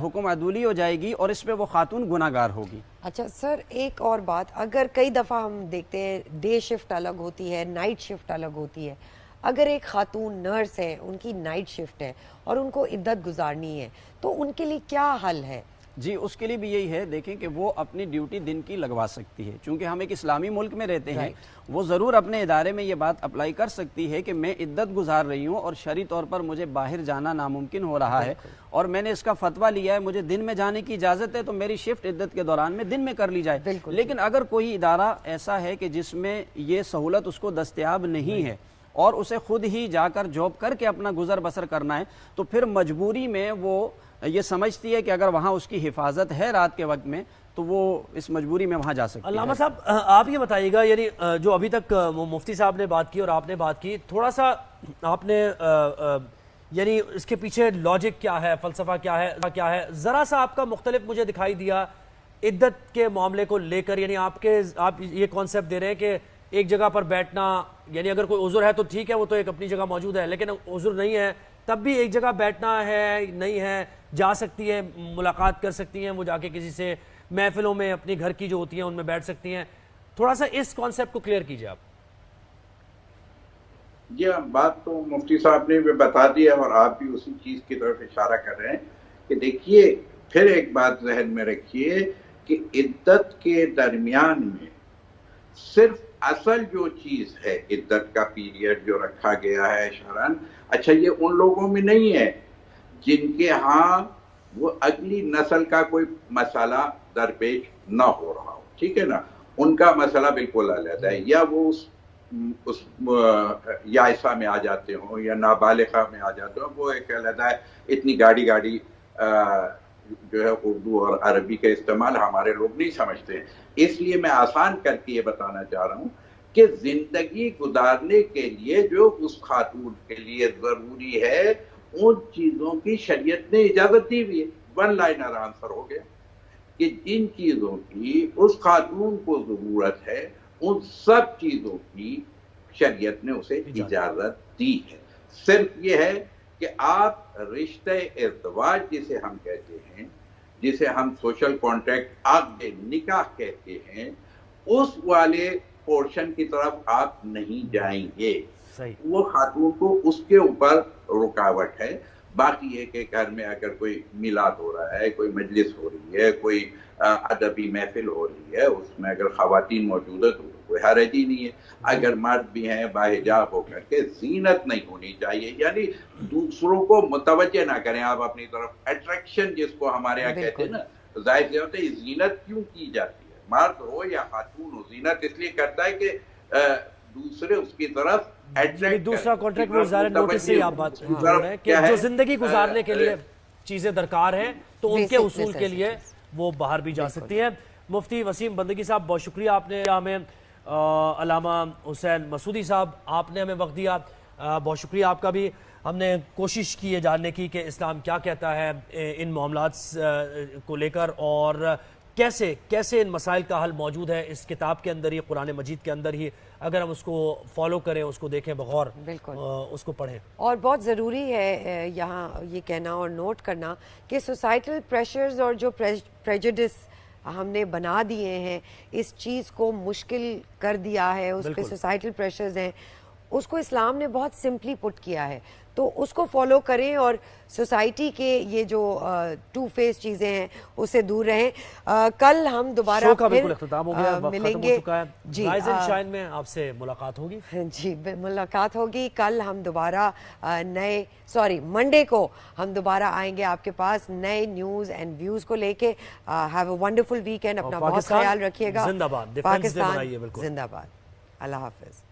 حکم عدولی ہو جائے گی اور اس پہ وہ خاتون گناہگار ہوگی۔ اچھا سر، ایک اور بات، اگر کئی دفعہ ہم دیکھتے ہیں ڈے شفٹ الگ ہوتی ہے، نائٹ شفٹ الگ ہوتی ہے، اگر ایک خاتون نرس ہے، ان کی نائٹ شفٹ ہے اور ان کو عدت گزارنی ہے تو ان کے لیے کیا حل ہے؟ جی، اس کے لیے بھی یہی ہے، دیکھیں کہ وہ اپنی ڈیوٹی دن کی لگوا سکتی ہے، چونکہ ہم ایک اسلامی ملک میں رہتے ہیں، وہ ضرور اپنے ادارے میں یہ بات اپلائی کر سکتی ہے کہ میں عدت گزار رہی ہوں اور شرعی طور پر مجھے باہر جانا ناممکن ہو رہا ہے اور میں نے اس کا فتویٰ لیا ہے، مجھے دن میں جانے کی اجازت ہے، تو میری شفٹ عدت کے دوران میں دن میں کر لی جائے۔ لیکن اگر کوئی ادارہ ایسا ہے کہ جس میں یہ سہولت اس کو دستیاب نہیں ہے اور اسے خود ہی جا کر جاب کر کے اپنا گزر بسر کرنا ہے، تو پھر مجبوری میں وہ یہ سمجھتی ہے کہ اگر وہاں اس کی حفاظت ہے رات کے وقت میں تو وہ اس مجبوری میں وہاں جا سکتی ہے۔ علامہ صاحب، آپ یہ بتائیے گا، یعنی جو ابھی تک مفتی صاحب نے بات کی اور آپ نے بات کی، تھوڑا سا آپ نے یعنی اس کے پیچھے لاجک کیا ہے، فلسفہ کیا ہے، ذرا سا آپ کا مختلف مجھے دکھائی دیا عدت کے معاملے کو لے کر۔ یعنی آپ یہ کانسیپٹ دے رہے ہیں کہ ایک جگہ پر بیٹھنا، یعنی اگر کوئی عذر ہے تو ٹھیک ہے، وہ تو ایک اپنی جگہ موجود ہے، لیکن عذر نہیں ہے تب بھی ایک جگہ بیٹھنا ہے، نہیں ہے، جا سکتی ہے، ملاقات کر سکتی ہیں، وہ جا کے کسی سے محفلوں میں اپنی گھر کی جو ہوتی ہیں ان میں بیٹھ سکتی ہیں۔ تھوڑا سا اس کانسیپٹ کو کلیئر کیجئے آپ۔ جی، بات تو مفتی صاحب نے بھی بتا دیا اور آپ بھی اسی چیز کی طرف اشارہ کر رہے ہیں کہ دیکھیے، پھر ایک بات ذہن میں رکھیے کہ عدت کے درمیان میں صرف اصل جو چیز ہے، عدت کا پیریڈ جو رکھا گیا ہے شرعاً، اچھا یہ ان لوگوں میں نہیں ہے جن کے ہاں وہ اگلی نسل کا کوئی مسئلہ درپیش نہ ہو رہا ہو، ٹھیک ہے نا، ان کا مسئلہ بالکل علیحدہ ہے، یا وہ اس یائسہ میں آ جاتے ہوں یا نابالغہ میں آ جاتے ہوں، وہ ایک علیحدہ ہے۔ اتنی گاڑی جو ہے اردو اور عربی کا استعمال ہمارے لوگ نہیں سمجھتے ہیں، اس لیے میں آسان کر کے یہ بتانا چاہ رہا ہوں کہ زندگی گزارنے کے لیے جو اس خاتون کے لیے ضروری ہے ان چیزوں کی شریعت نے اجازت دی ہوئی ہے۔ ون لائنر آنسر ہو گیا کہ جن چیزوں کی اس خاتون کو ضرورت ہے ان سب چیزوں کی شریعت نے اسے اجازت دی ہے. صرف یہ ہے کہ آپ رشتہ ازدواج جسے ہم کہتے ہیں، جسے ہم سوشل کانٹریکٹ عقد نکاح کہتے ہیں، اس والے پورشن کی طرف آپ نہیں جائیں گے. وہ خاتون کو اس کے اوپر رکاوٹ ہے. باقی یہ کہ گھر میں اگر کوئی میلاد ہو رہا ہے، کوئی مجلس ہو رہی ہے، کوئی ادبی محفل ہو رہی ہے، اس میں اگر خواتین موجود ہے تو کوئی حرج ہی نہیں ہے. اگر مرد بھی ہیں باحجاب ہو کر کے، زینت نہیں ہونی چاہیے، یعنی دوسروں کو متوجہ نہ کریں آپ اپنی طرف. اٹریکشن جس کو ہمارے یہاں کہتے ہیں نا، ظاہر سے ہوتا ہے زینت کیوں کی جاتی ہے، مرد ہو یا خاتون ہو، زینت اس لیے کرتا ہے کہ دوسرے اس کی طرف دوسرا کانٹریکٹ وہ ظاہر نوٹس سے آپ بات کر رہے ہیں کہ جو زندگی گزارنے کے لیے چیزیں درکار ہیں تو ان کے اصول کے لیے وہ باہر بھی جا سکتی ہیں. مفتی وسیم بندگی صاحب بہت شکریہ، آپ نے ہمیں علامہ حسین مسعودی صاحب آپ نے ہمیں وقت دیا، بہت شکریہ آپ کا بھی. ہم نے کوشش کی ہے جاننے کی کہ اسلام کیا کہتا ہے ان معاملات کو لے کر اور کیسے ان مسائل کا حل موجود ہے اس کتاب کے اندر ہی، قرآن مجید کے اندر ہی. اگر ہم اس کو فالو کریں، اس کو دیکھیں بغور، اس کو پڑھیں. اور بہت ضروری ہے یہاں یہ کہنا اور نوٹ کرنا کہ سوسائٹل پریشرز اور جو پریجوڈس ہم نے بنا دیے ہیں، اس چیز کو مشکل کر دیا ہے، اس پہ سوسائٹل پریشرز ہیں، اس کو اسلام نے بہت سمپلی پٹ کیا ہے. تو اس کو فالو کریں اور سوسائٹی کے یہ جو ٹو فیس چیزیں ہیں اس سے دور رہیں. کل ہم دوبارہ شو کا بالکل اختتام ہو گیا، وقت ختم ہو چکا ہے. جی رائز اینڈ شائن میں آپ سے ملاقات ہوگی. جی ملاقات ہوگی. کل ہم دوبارہ منڈے کو ہم دوبارہ آئیں گے آپ کے پاس نئے نیوز اینڈ ویوز کو لے کے. Have a wonderful weekend. اپنا بہت خیال رکھیے گا. زندہ باد. پاکستان زندہ باد. اللہ حافظ.